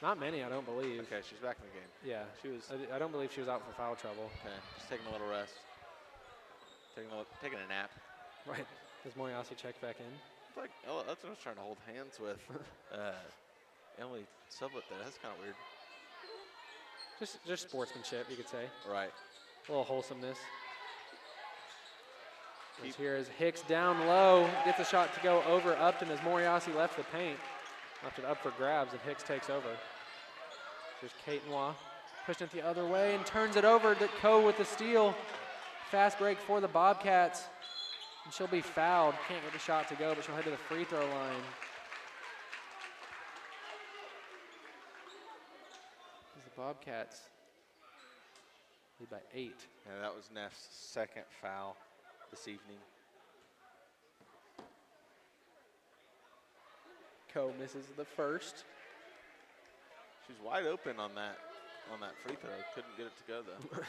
Not many, I don't believe. Okay, she's back in the game. Yeah, she was. I don't believe she was out for foul trouble. Okay, just taking a little rest. Taking a nap. Right. Does Moriarty check back in? Like, oh, that's what I was trying to hold hands with Emily Sublett there. That's kind of weird. Just sportsmanship, you could say. Right. A little wholesomeness. Here is Hicks down low. Gets a shot to go over Upton as Moriarty left the paint. Left it up for grabs, and Hicks takes over. Here's Kate Noir. Pushing it the other way and turns it over to Coe with the steal. Fast break for the Bobcats. And she'll be fouled. Can't get the shot to go, but she'll head to the free throw line. As the Bobcats lead by 8. Yeah, that was Neff's second foul this evening. Coe misses the first. She's wide open on that free throw. Couldn't get it to go though.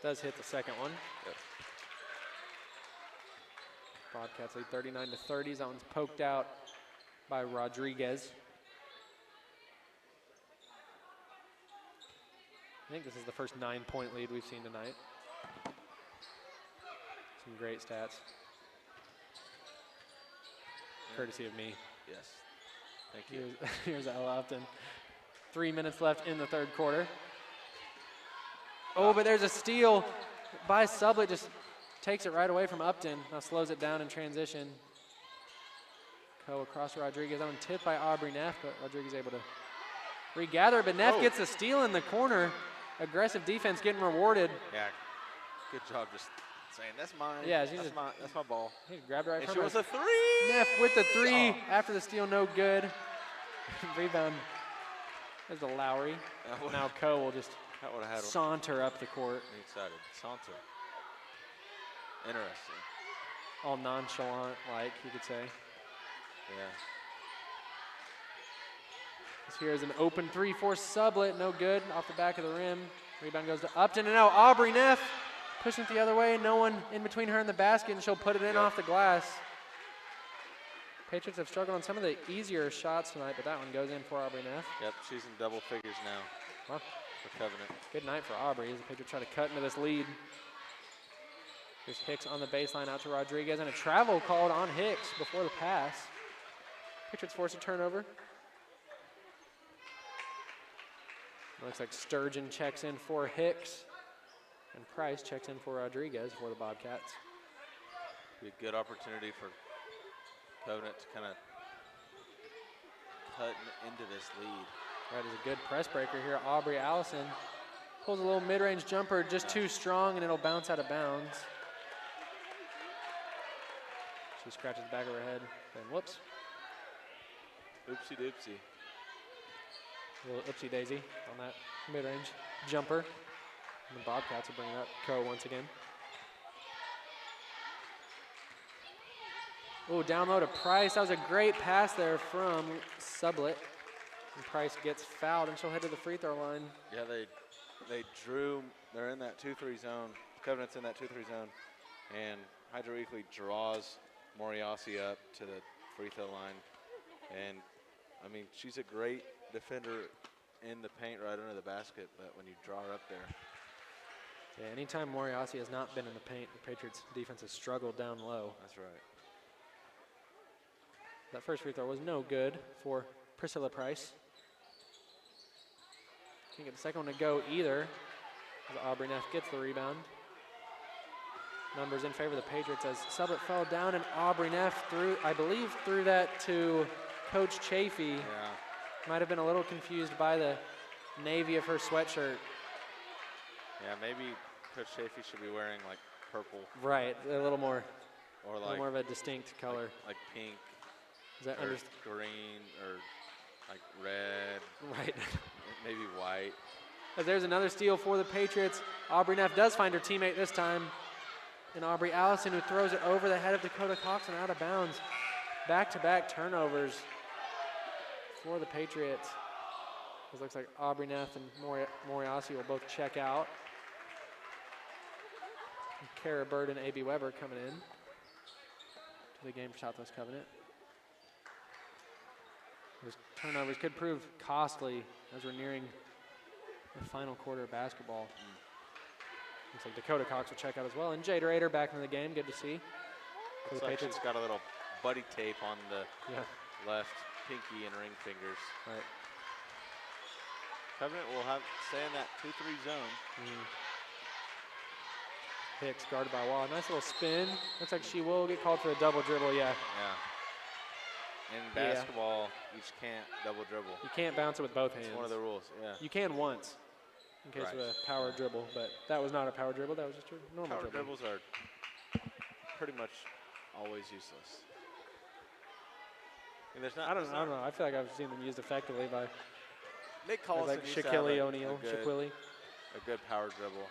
Does hit the second one. Yep. Bobcats lead 39-30. That one's poked out by Rodriguez. I think this is the first 9-point lead we've seen tonight. Some great stats. Courtesy of me. Yes. Thank you. Here's Al Upton. 3 minutes left in the third quarter. Oh, but there's a steal by Sublett. Just takes it right away from Upton. Now slows it down in transition. Coe across to Rodriguez. On tip by Aubrey Neff, but Rodriguez able to regather. But Neff gets a steal in the corner. Aggressive defense getting rewarded. Yeah, good job just saying, that's mine. Yeah, that's my ball. He grabbed it right from her. It was a 3. Neff with the 3 after the steal, no good. Rebound. There's the Lowry. Now Coe will just saunter up the court. Excited. Saunter. Interesting. All nonchalant, like you could say. Yeah. Here's an open 3 for Sublett, no good, off the back of the rim. Rebound goes to Upton, and now Aubrey Neff pushing it the other way. No one in between her and the basket, and she'll put it in off the glass. Patriots have struggled on some of the easier shots tonight, but that one goes in for Aubrey Neff. Yep, she's in double figures now. Well, for Covenant. Good night for Aubrey as the Patriots try to cut into this lead. Here's Hicks on the baseline out to Rodriguez, and a travel called on Hicks before the pass. Patriots force a turnover. Looks like Sturgeon checks in for Hicks, and Price checks in for Rodriguez for the Bobcats. Be a good opportunity for Covenant to kind of cut into this lead. That is a good press breaker here. Aubrey Allison pulls a little mid-range jumper, just too strong, and it'll bounce out of bounds. She scratches the back of her head, then whoops. Oopsie doopsie. A little oopsie daisy on that mid-range jumper. And the Bobcats will bring it up. Co once again. Oh, down low to Price. That was a great pass there from Sublett. And Price gets fouled, and she'll head to the free throw line. Yeah, they drew. They're in that 2-3 zone. Covenant's in that 2-3 zone. And Hydro Eakly draws Moriasi up to the free throw line. And, I mean, she's a great defender in the paint right under the basket, but when you draw her up there. Yeah, anytime Moriasi has not been in the paint, the Patriots defense has struggled down low. That's right. That first free throw was no good for Priscilla Price. Can't get the second one to go either, as Aubrey Neff gets the rebound. Numbers in favor of the Patriots as Sublett fell down, and Aubrey Neff threw that to Coach Chafee. Yeah. Might have been a little confused by the navy of her sweatshirt. Yeah, maybe Coach Chafee should be wearing like purple. Right, a little more, or a like little more of a distinct color. Like pink. Is that or green or like red. Right. Maybe white. As there's another steal for the Patriots. Aubrey Neff does find her teammate this time. And Aubrey Allison, who throws it over the head of Dakota Cox and out of bounds. Back-to-back turnovers for the Patriots. It looks like Aubrey Neff and Moriasi will both check out. And Kara Bird and A.B. Weber coming in to the game for Southwest Covenant. Those turnovers could prove costly as we're nearing the final quarter of basketball. Looks like Dakota Cox will check out as well. And Jade Rader back into the game. Good to see. Looks like she's got a little buddy tape on the left pinky and ring fingers. Right. Covenant will stay in that 2-3 zone. Hicks guarded by Wall. Nice little spin. Looks like she will get called for a double dribble, yeah. In basketball, you just can't double dribble. You can't bounce it with both hands. It's one of the rules, yeah. You can once, in case of a power dribble, but that was not a power dribble. That was just a normal power dribble. Dribbles are pretty much always useless. And there's not. I don't know. I feel like I've seen them used effectively by Nick Collison like used to have Shaquille O'Neal, Shaquille. A good power dribble,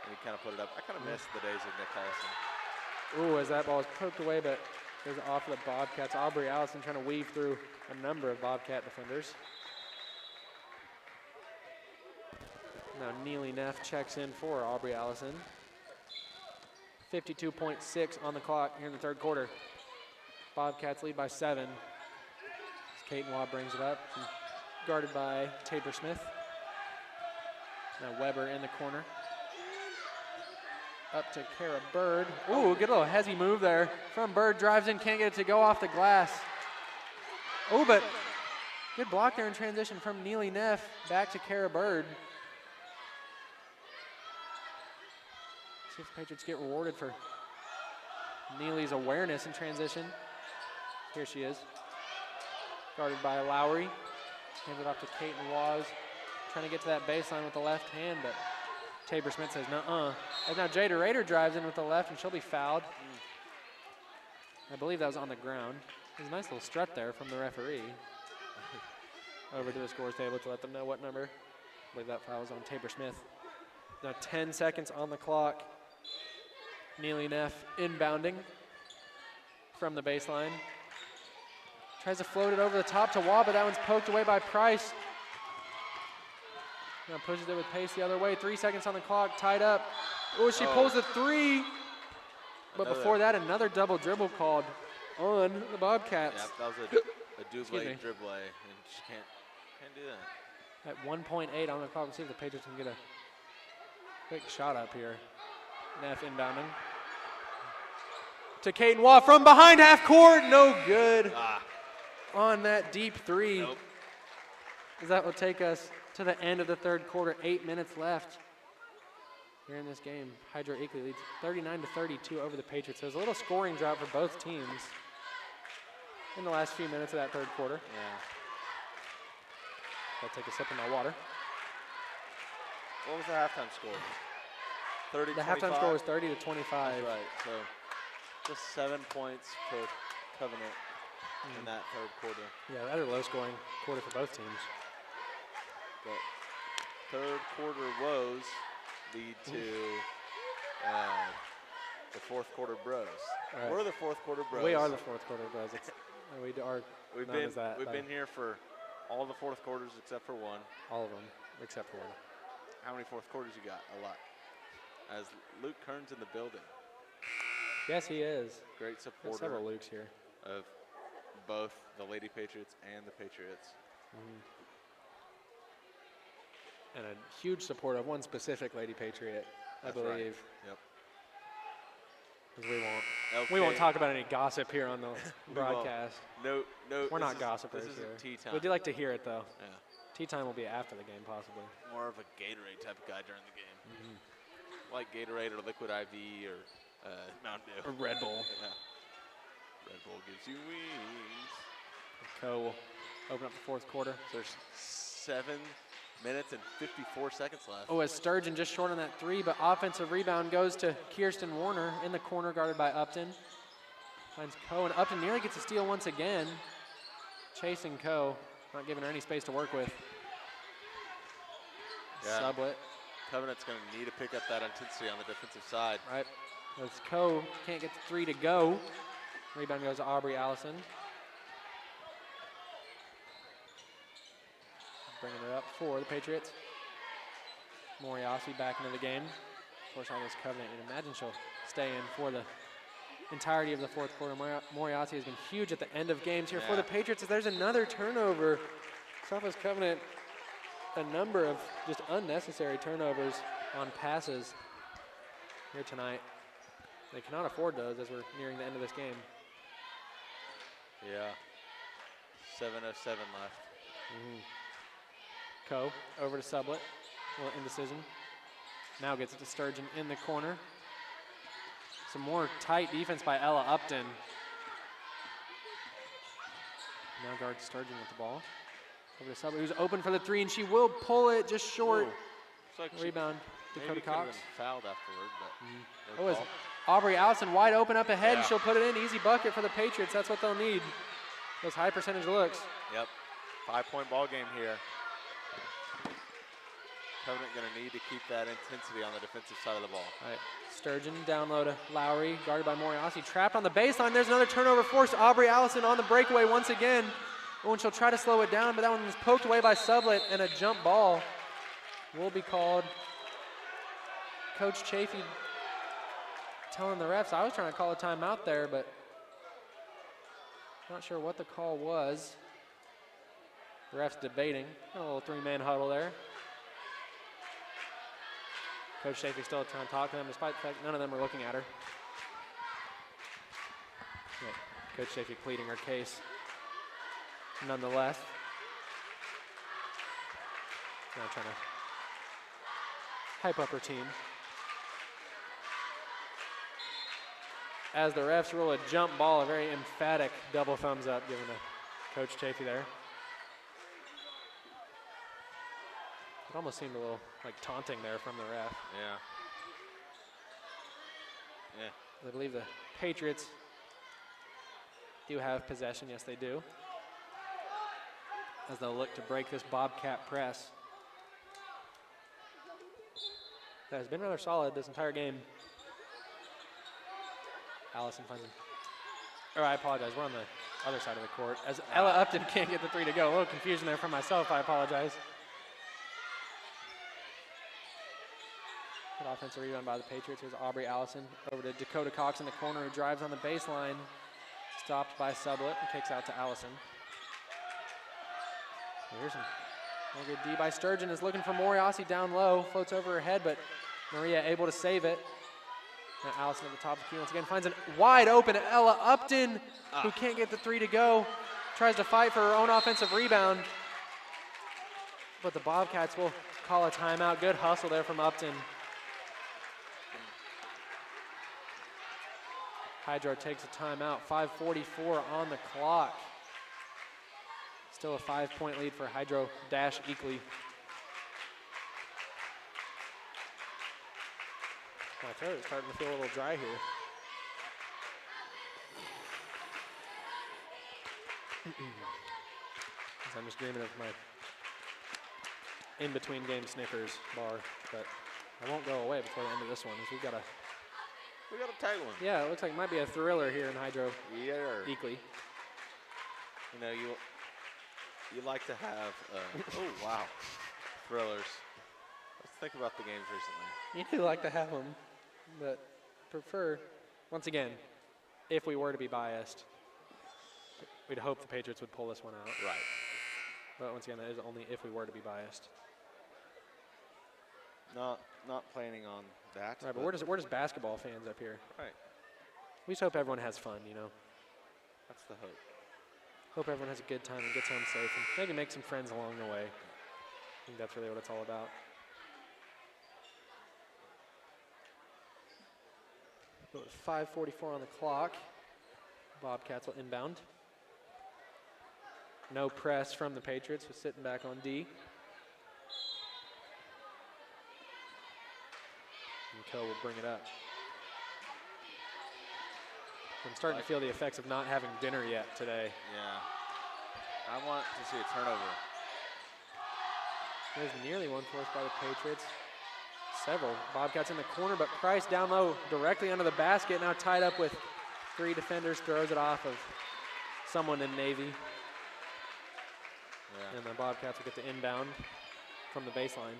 and he kind of put it up. I kind of miss the days of Nick Collison. Ooh, as that ball is poked away, but goes off of the Bobcats. Aubrey Allison trying to weave through a number of Bobcat defenders. Now Neely Neff checks in for Aubrey Allison. 52.6 on the clock here in the third quarter. Bobcats lead by 7. As Kaiten Waugh brings it up, guarded by Tabor Smith. Now Weber in the corner. Up to Kara Bird. Ooh, good little hezzy move there from Bird. Drives in, can't get it to go off the glass. Oh, but good block there in transition from Neely Neff back to Kara Bird. See if the Patriots get rewarded for Neely's awareness in transition. Here she is. Guarded by Lowry. Hands it off to Kaiten Waugh. Trying to get to that baseline with the left hand, but Tabor Smith says, nuh-uh. And now Jada Rader drives in with the left, and she'll be fouled. I believe that was on the ground. There's a nice little strut there from the referee. Over to the scores table to let them know what number. I believe that foul was on Tabor Smith. Now 10 seconds on the clock. Neely Neff inbounding from the baseline. Tries to float it over the top to Waugh, but that one's poked away by Price. Now pushes it with pace the other way. 3 seconds on the clock, tied up. Oh, she pulls the three. But before that, another double dribble called on the Bobcats. Yeah, that was a double dribble, and she can't do that. At 1.8 on the clock, let's see if the Patriots can get a quick shot up here. Neff inbounding. To Kaiten Waugh from behind half court, no good. On that deep three. Nope. As that will take us to the end of the third quarter, 8 minutes left here in this game. Hydro Eakly leads 39-32 over the Patriots. There's a little scoring drought for both teams in the last few minutes of that third quarter. Yeah. I'll take a sip of my water. What was the halftime score? 30-25? The halftime score was 30-25. That's right, so just 7 points for Covenant in that third quarter. Yeah, rather low scoring quarter for both teams. But third quarter woes lead to the fourth quarter bros. Right. We're the fourth quarter bros. We are the fourth quarter bros. We are We've known as that. been here for all the fourth quarters except for one. All of them except for one. How many fourth quarters you got? A lot. As Luke Kern's in the building. Yes, he is. Great There's supporter several Lukes here. of both the Lady Patriots and the Patriots. And a huge support of one specific Lady Patriot, I believe. Right. Yep. 'Cause we won't talk about any gossip here on the broadcast. No. We're not gossipers This here. isn't tea time. We do like to hear it though. Yeah. Tea time will be after the game, possibly. More of a Gatorade type of guy during the game. Like Gatorade or Liquid IV or Mountain Dew. Or Red Bull. Yeah. Red Bull gives you wings. Co will open up the fourth quarter. So there's 7 minutes and 54 seconds left. Oh, as Sturgeon just short on that three, but offensive rebound goes to Kirsten Warner in the corner, guarded by Upton. Finds Coe, and Upton nearly gets a steal once again. Chasing Coe, not giving her any space to work with. Yeah. Sublet. Covenant's going to need to pick up that intensity on the defensive side. Right. As Coe can't get the three to go. Rebound goes to Aubrey Allison. Bringing it up for the Patriots. Moriarty back into the game. Of course, on this Covenant, and imagine she'll stay in for the entirety of the fourth quarter. Moriarty has been huge at the end of games here for the Patriots. As there's another turnover. Southwest Covenant, a number of just unnecessary turnovers on passes here tonight. They cannot afford those as we're nearing the end of this game. Yeah. 7:07 left. Coe over to Sublet. A little indecision. Now gets it to Sturgeon in the corner. Some more tight defense by Ella Upton. Now guards Sturgeon with the ball. Over to Sublet, who's open for the three, and she will pull it just short. Like Rebound, Dakota Cox. Fouled afterward, but Oh, it's Aubrey Allison wide open up ahead, and Yeah. she'll put it in. Easy bucket for the Patriots. That's what they'll need. Those high percentage looks. Yep. 5-point ball game here. Covenant going to need to keep that intensity on the defensive side of the ball. All right. Sturgeon down low to Lowry, guarded by Moriarty. Trapped on the baseline. There's another turnover forced. Aubrey Allison on the breakaway once again. Oh, and she'll try to slow it down, but that one was poked away by Sublet, and a jump ball will be called. Coach Chafee telling the refs, I was trying to call a timeout there, but not sure what the call was. The refs debating. A little three-man huddle there. Coach Chafee still trying to talk to them, despite the fact none of them are looking at her. Yeah, Coach Chafee pleading her case nonetheless. Now trying to hype up her team. As the refs rule a jump ball, a very emphatic double thumbs up given to Coach Chafee there. It almost seemed a little like taunting there from the ref. Yeah. Yeah. I believe the Patriots do have possession. Yes, they do. As they'll look to break this Bobcat press. That has been rather solid this entire game. Allison finds him. Or I apologize, we're on the other side of the court. As Ella Upton can't get the three to go. A little confusion there from myself, I apologize. Good offensive rebound by the Patriots. Here's Aubrey Allison over to Dakota Cox in the corner, who drives on the baseline. Stopped by Sublet and kicks out to Allison. Here's some more good D by Sturgeon, is looking for Moriarty down low. Floats over her head, but Maria able to save it. Now Allison at the top of the key once again finds a wide open Ella Upton, who can't get the three to go. Tries to fight for her own offensive rebound. But the Bobcats will call a timeout. Good hustle there from Upton. Hydro takes a timeout. 5:44 on the clock. Still a 5-point lead for Hydro Eakly. My throat is starting to feel a little dry here. I'm just dreaming of my in-between game Snickers bar, but I won't go away before the end of this one. We've got a tight one. Yeah, it looks like it might be a thriller here in Hydro Eakly. You know, you like to have, oh, wow, thrillers. Let's think about the games recently. You do like to have them, but prefer, once again, if we were to be biased, we'd hope the Patriots would pull this one out. Right. But once again, that is only if we were to be biased. Not planning on that. Right, but we're just basketball fans up here. Right. We just hope everyone has fun, you know. That's the hope. Hope everyone has a good time and gets home safe and maybe make some friends along the way. I think that's really what it's all about. But with 5:44 on the clock, Bobcats will inbound. No press from the Patriots, who's sitting back on D. And Co will bring it up. I'm starting to feel the effects of not having dinner yet today. Yeah. I want to see a turnover. There's nearly one forced by the Patriots. Several. Bobcats in the corner, but Price down low directly under the basket. Now tied up with 3 defenders. Throws it off of someone in Navy. Yeah. And the Bobcats will get to inbound from the baseline.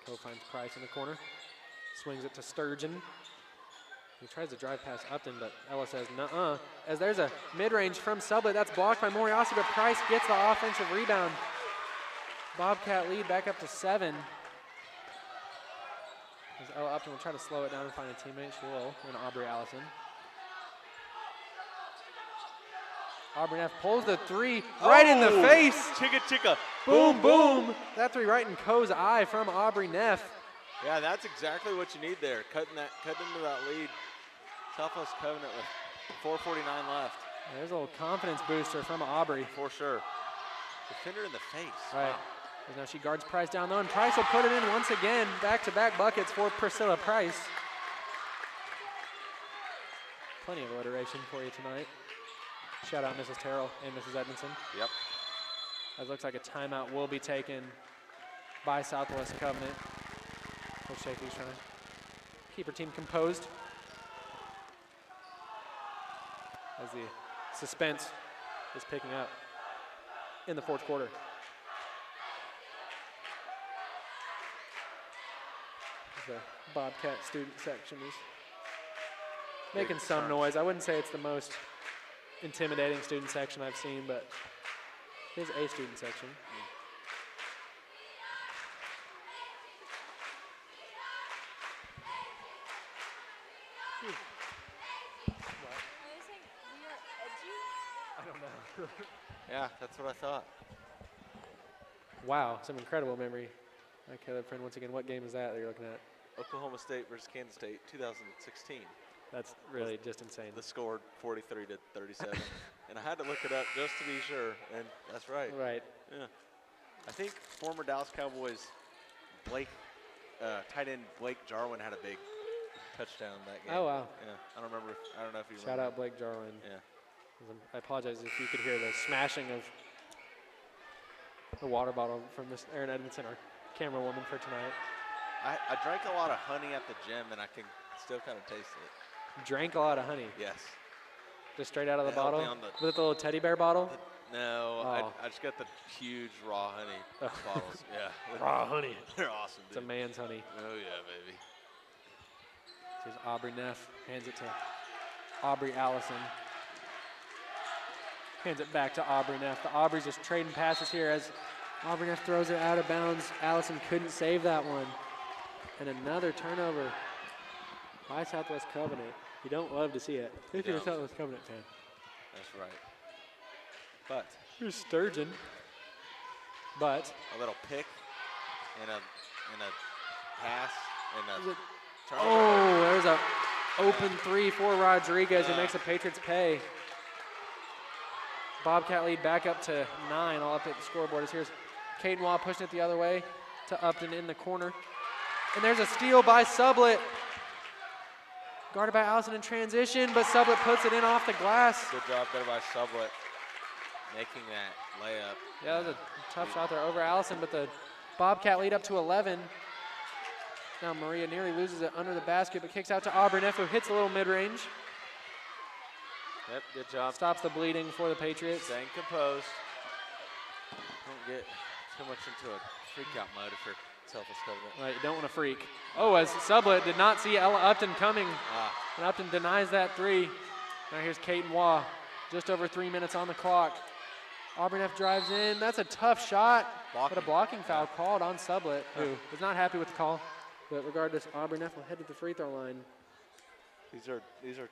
Co finds Price in the corner. Swings it to Sturgeon. He tries to drive past Upton, but Ella says nuh-uh. As there's a mid-range from Sublett, that's blocked by Moriossi, but Price gets the offensive rebound. Bobcat lead back up to 7. As Ella Upton will try to slow it down and find a teammate. She will, and Aubrey Allison. Aubrey Neff pulls the 3 right in the face. Chicka chicka. Boom, boom. That 3 right in Co's eye from Aubrey Neff. Yeah, that's exactly what you need there. Cutting into that lead. Southwest Covenant with 4:49 left. There's a little confidence booster from Aubrey. For sure. Defender in the face. Right. Wow. Now she guards Price down low, and Price will put it in once again. Back-to-back buckets for Priscilla Price. Plenty of alliteration for you tonight. Shout out Mrs. Terrell and Mrs. Edmondson. Yep. It looks like a timeout will be taken by Southwest Covenant. Coach Shakey's trying to keep her team composed as the suspense is picking up in the 4th quarter. The Bobcat student section is making some noise. I wouldn't say it's the most intimidating student section I've seen, but it is a student section. I don't know. Yeah, that's what I thought. Wow, some incredible memory. Okay, Caleb Friend, once again, what game is that you're looking at? Oklahoma State versus Kansas State, 2016. That's really just insane. The score 43-37. And I had to look it up just to be sure, and that's right. Right. Yeah. I think former Dallas Cowboys tight end Blake Jarwin had a big touchdown that game. Oh, wow. Yeah. I don't know if you remember. Shout out Blake Jarwin. Yeah. I apologize if you could hear the smashing of the water bottle from Miss Erin Edmondson, our camera woman for tonight. I drank a lot of honey at the gym, and I can still kind of taste it. Drank a lot of honey? Yes. Just straight out of the It helped bottle? me on With the little teddy bear bottle? No, Oh. I just got the huge raw honey bottles. Yeah. Raw honey. They're awesome, dude. It's a man's honey. Oh, yeah, baby. Here's Aubrey Neff, hands it to Aubrey Allison. Hands it back to Aubrey Neff. The Aubreys just trading passes here as Aubrey Neff throws it out of bounds. Allison couldn't save that one. And another turnover by Southwest Covenant. You don't love to see it if you're a Southwest Covenant fan. That's right. But here's Sturgeon. But a little pick and a pass and a turnover. Oh, there's a open 3 for Rodriguez who makes the Patriots pay. Bobcat lead back up to 9. I'll update the scoreboard. As here's Caden Waugh pushing it the other way to Upton in the corner. And there's a steal by Sublett. Guarded by Allison in transition, but Sublett puts it in off the glass. Good job there by Sublett. making that layup. Yeah, that was a tough shot there over Allison, but the Bobcat lead up to 11. Now Maria nearly loses it under the basket, but kicks out to Aubrey Neff, who hits a little mid-range. Yep, good job. Stops the bleeding for the Patriots. Staying composed. Don't get too much into a freak-out mode if you're self-escovating. Right, you don't want to freak. Oh, as Sublett did not see Ella Upton coming. And Upton denies that three. Now here's Kaiten Waugh. Just over 3 minutes on the clock. Aubrey Neff drives in. That's a tough shot. But a blocking foul called on Sublett, who was not happy with the call. But regardless, Aubrey Neff will head to the free throw line. These are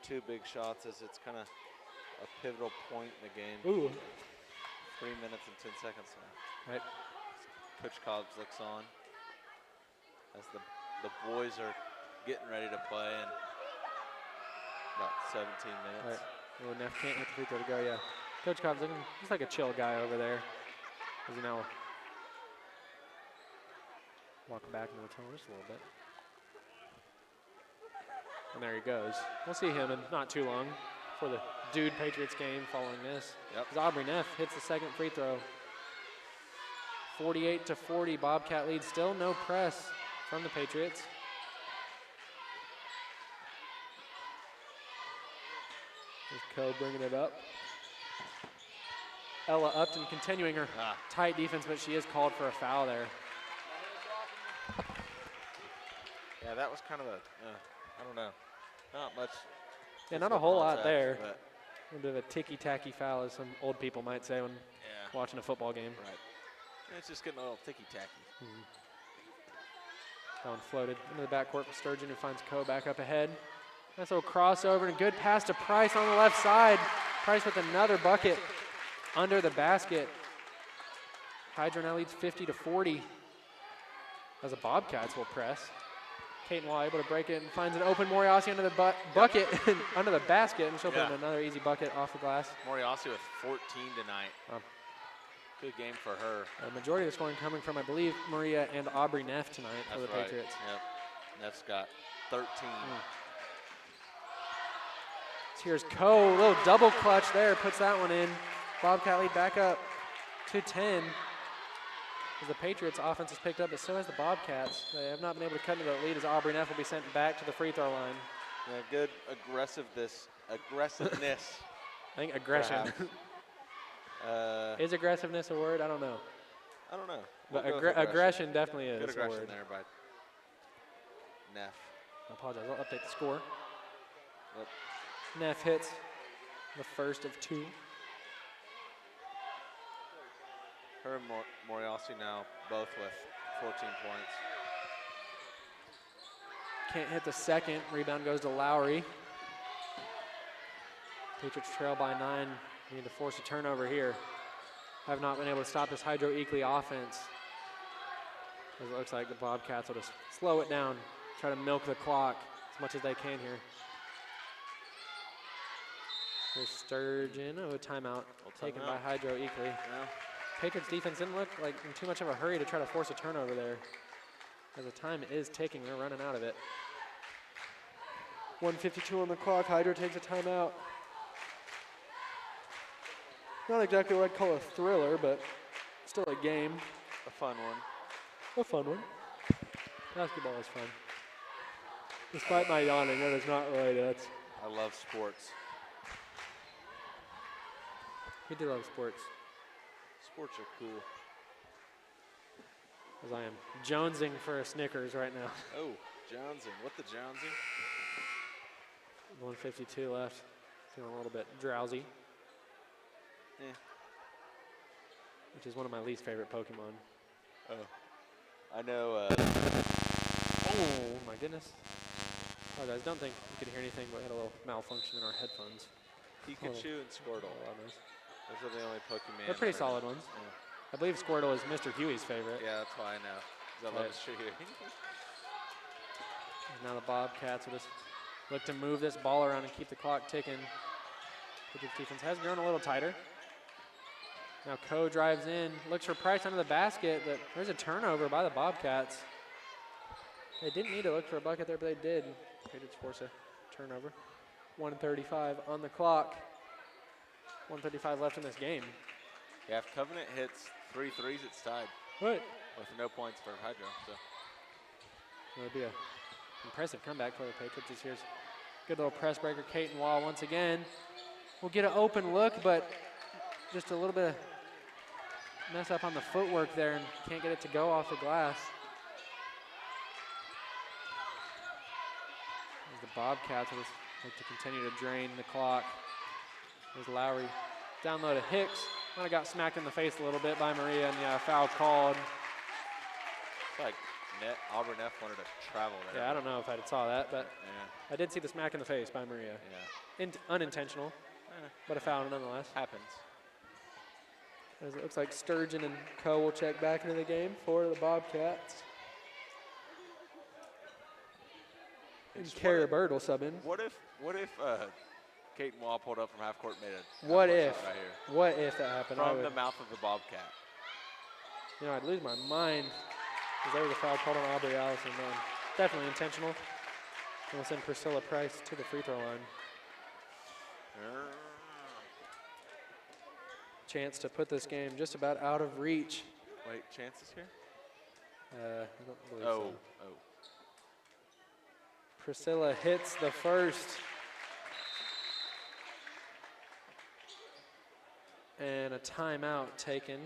two big shots as it's kind of a pivotal point in the game. Ooh. 3 minutes and 10 seconds now. Right. Coach Cobbs looks on as the boys are getting ready to play in about 17 minutes. Right. Oh, Neff can't hit the free throw to go, yeah. Coach Cobbs looking just like a chill guy over there. As he now walking back into the tunnel just a little bit. And there he goes. We'll see him in not too long for the Dude Patriots game following this. Yep. As Aubrey Neff hits the second free throw. 48-40, Bobcat lead. Still no press from the Patriots. There's Code bringing it up. Ella Upton continuing her tight defense, but she is called for a foul there. Yeah, that was kind of a, I don't know, not much. Yeah, not a whole lot contact, there. but A little bit of a ticky-tacky foul, as some old people might say when watching a football game. Right. It's just getting a little ticky-tacky. That one floated into the backcourt for Sturgeon, who finds Coe back up ahead. Nice little crossover and a good pass to Price on the left side. Price with another bucket under the basket. Hydro now leads 50-40 as the Bobcats will press. Kaiten Waugh able to break it and finds an open Moriasi under the bucket, under the basket, and she'll put in another easy bucket off the glass. Moriasi with 14 tonight. Good game for her. The majority of the scoring coming from, I believe, Maria and Aubrey Neff tonight for the That's right. Patriots. Yep. Neff's got 13. So here's Coe, a little double clutch there, puts that one in. Bobcat lead back up to 10. As the Patriots offense has picked up, but so has the Bobcats. They have not been able to cut into the lead as Aubrey Neff will be sent back to the free throw line. Yeah, good aggressiveness. I think aggression. Is aggressiveness a word? I don't know. I don't know. But We'll aggression definitely is good a aggression word. there by Neff. I apologize. I'll update the score. Yep. Neff hits the first of two. Her and Moriasi now both with 14 points. Can't hit the second. Rebound goes to Lowry. Patriots trail by 9. Need to force a turnover here. Have not been able to stop this Hydro Eakly offense. As it looks like the Bobcats will just slow it down, try to milk the clock as much as they can here. There's Sturgeon. Oh, a timeout taken by Hydro Eakly. Yeah. Patriots defense didn't look like in too much of a hurry to try to force a turnover there. As the time is ticking, they're running out of it. 1:52 on the clock. Hydro takes a timeout. Not exactly what I'd call a thriller, but still a game. A fun one. A fun one. Basketball is fun. Despite my yawning, that is not related. I love sports. We do love sports. Sports are cool. As I am jonesing for a Snickers right now. Oh, Jonesing. What the Jonesing? 1:52 left. Feeling a little bit drowsy. Yeah. Which is one of my least favorite Pokemon. Oh. I know. Oh my goodness. Oh guys, don't think you could hear anything, but we had a little malfunction in our headphones. Pikachu and Squirtle. Those are the only Pokemon. They're pretty solid ones. Yeah. I believe Squirtle is Mr. Huey's favorite. Yeah, that's why I know. 'Cause I love Mr. Huey. Now the Bobcats will just look to move this ball around and keep the clock ticking. Patriots defense has grown a little tighter. Now Coe drives in, looks for Price under the basket, but there's a turnover by the Bobcats. They didn't need to look for a bucket there, but they did. Patriots force a turnover. 1:35 on the clock. 1:35 left in this game. Yeah, if Covenant hits 3 threes, it's tied. What? With no points for Hydro. So. It'll be an impressive comeback for the Patriots this year's. Good little press breaker. Caton Wall once again will get an open look, but just a little bit of mess up on the footwork there and can't get it to go off the glass. As the Bobcats will like to continue to drain the clock. There's Lowry down low to Hicks. Kind of got smacked in the face a little bit by Maria, and yeah, foul called. It's like Auburn F wanted to travel there. Yeah, I don't know if I saw that, but yeah. I did see the smack in the face by Maria. Yeah. Unintentional, but a foul nonetheless. Happens. As it looks like Sturgeon and Co. will check back into the game for the Bobcats. And Kara Bird will sub in. What if Caton Wall pulled up from half court and made a what if shot right here? What if that happened? From the mouth of the Bobcat. You know, I'd lose my mind because there was a foul called on Aubrey Allison. Definitely intentional. We'll send Priscilla Price to the free throw line. Chance to put this game just about out of reach. Wait, Chance is here? I don't believe so. Oh. Priscilla hits the first. And a timeout taken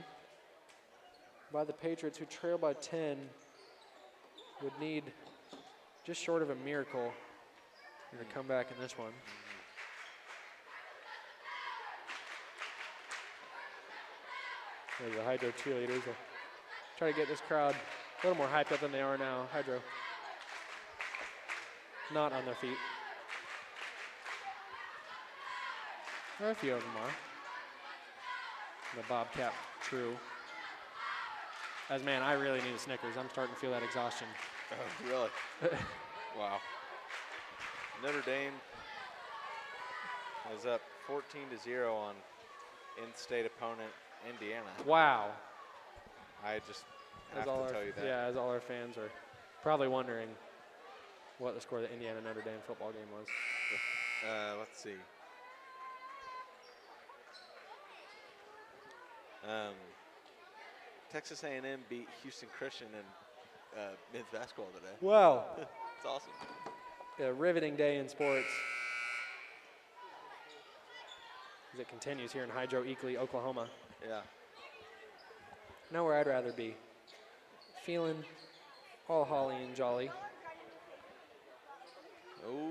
by the Patriots, who trail by 10, would need just short of a miracle to come back in this one. There's the Hydro cheerleaders. They'll try to get this crowd a little more hyped up than they are now. Hydro not on their feet. Or a few of them are. The Bobcat crew. As man, I really need a Snickers. I'm starting to feel that exhaustion. Oh, really? Wow. Notre Dame is up 14-0 on in-state opponent Indiana. Wow. I just have to tell you that. Yeah, as all our fans are probably wondering what the score of the Indiana Notre Dame football game was. Let's see. Texas A&M beat Houston Christian in men's basketball today. Wow. It's awesome. A riveting day in sports. As it continues here in Hydro Eakly, Oklahoma. Yeah. Nowhere I'd rather be. Feeling all holly and jolly. Oh.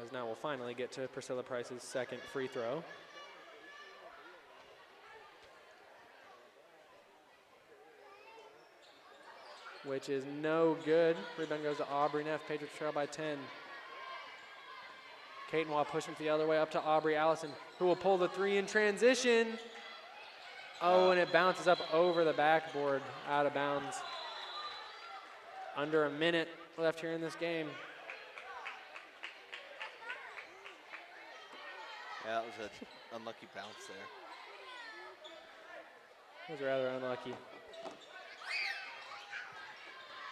As now we'll finally get to Priscilla Price's second free throw. Which is no good. Rebound goes to Aubrey Neff. Patriots trail by 10. Caton Wall pushing the other way up to Aubrey Allison, who will pull the three in transition. Oh, and it bounces up over the backboard, out of bounds. Under a minute left here in this game. Yeah, that was an unlucky bounce there. It was rather unlucky.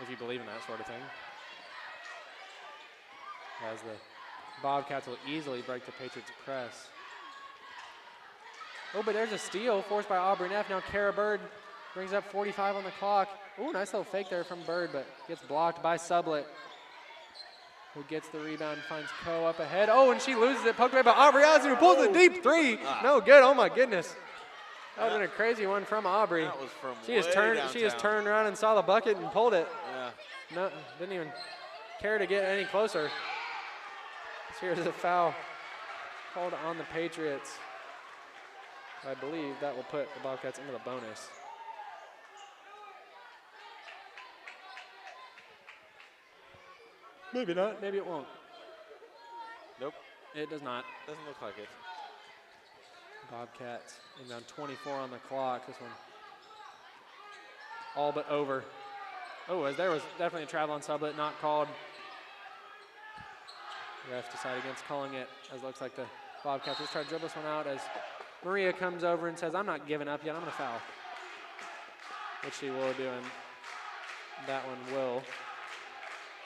If you believe in that sort of thing. As the Bobcats will easily break the Patriots' press. Oh, but there's a steal forced by Aubrey Neff. Now Kara Bird brings up 45 on the clock. Ooh, nice little fake there from Bird, but gets blocked by Sublett, who gets the rebound, finds Co up ahead. Oh, and she loses it, poked away by Aubrey Allison, who pulls a deep three. No good, oh my goodness. That would have been a crazy one from Aubrey. That was from She just turned around and saw the bucket and pulled it. Yeah. No, didn't even care to get any closer. So here's a foul called on the Patriots. I believe that will put the Bobcats into the bonus. Maybe not, maybe it won't. Nope. It does not. Doesn't look like it. Bobcats inbound 24 on the clock. This one all but over. Oh, as there was definitely a travel on Sublett, not called. The refs decide against calling it, as it looks like the Bobcats just try to dribble this one out as Maria comes over and says, I'm not giving up yet, I'm going to foul. Which she will do, and that one will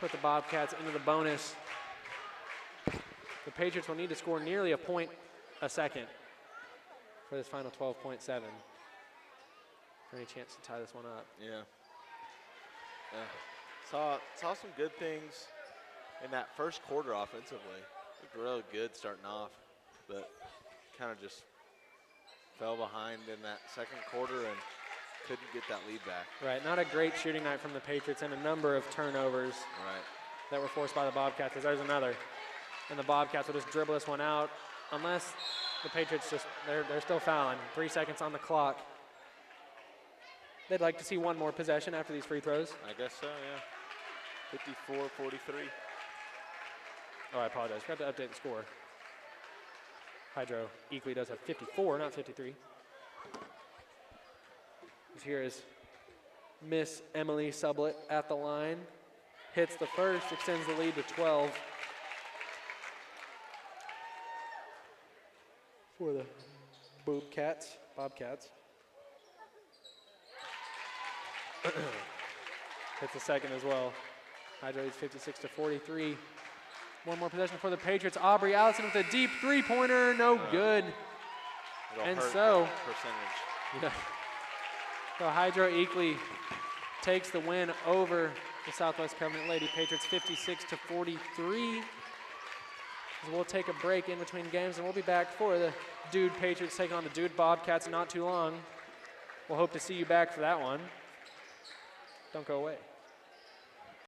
put the Bobcats into the bonus. The Patriots will need to score nearly a point a second for this final 12.7 for any chance to tie this one up. Yeah. Saw some good things in that first quarter offensively. Looked really good starting off, but kind of just fell behind in that second quarter and couldn't get that lead back. Right, not a great shooting night from the Patriots and a number of turnovers that were forced by the Bobcats. There's another. And the Bobcats will just dribble this one out unless the Patriots they're still fouling. 3 seconds on the clock. They'd like to see one more possession after these free throws. I guess so, yeah. 54-43. Oh, I apologize. Forgot to update the score. Hydro Eakly does have 54, not 53. Here is Miss Emily Sublett at the line. Hits the first, extends the lead to 12. For the Bobcats. Hits the second as well. Hydro leads 56-43. One more possession for the Patriots. Aubrey Allison with a deep three-pointer, no good. And so, percentage. So Hydro Eakly takes the win over the Southwest Covenant Lady Patriots 56-43. We'll take a break in between games and we'll be back for the Dude Patriots taking on the Dude Bobcats in not too long. We'll hope to see you back for that one. Don't go away.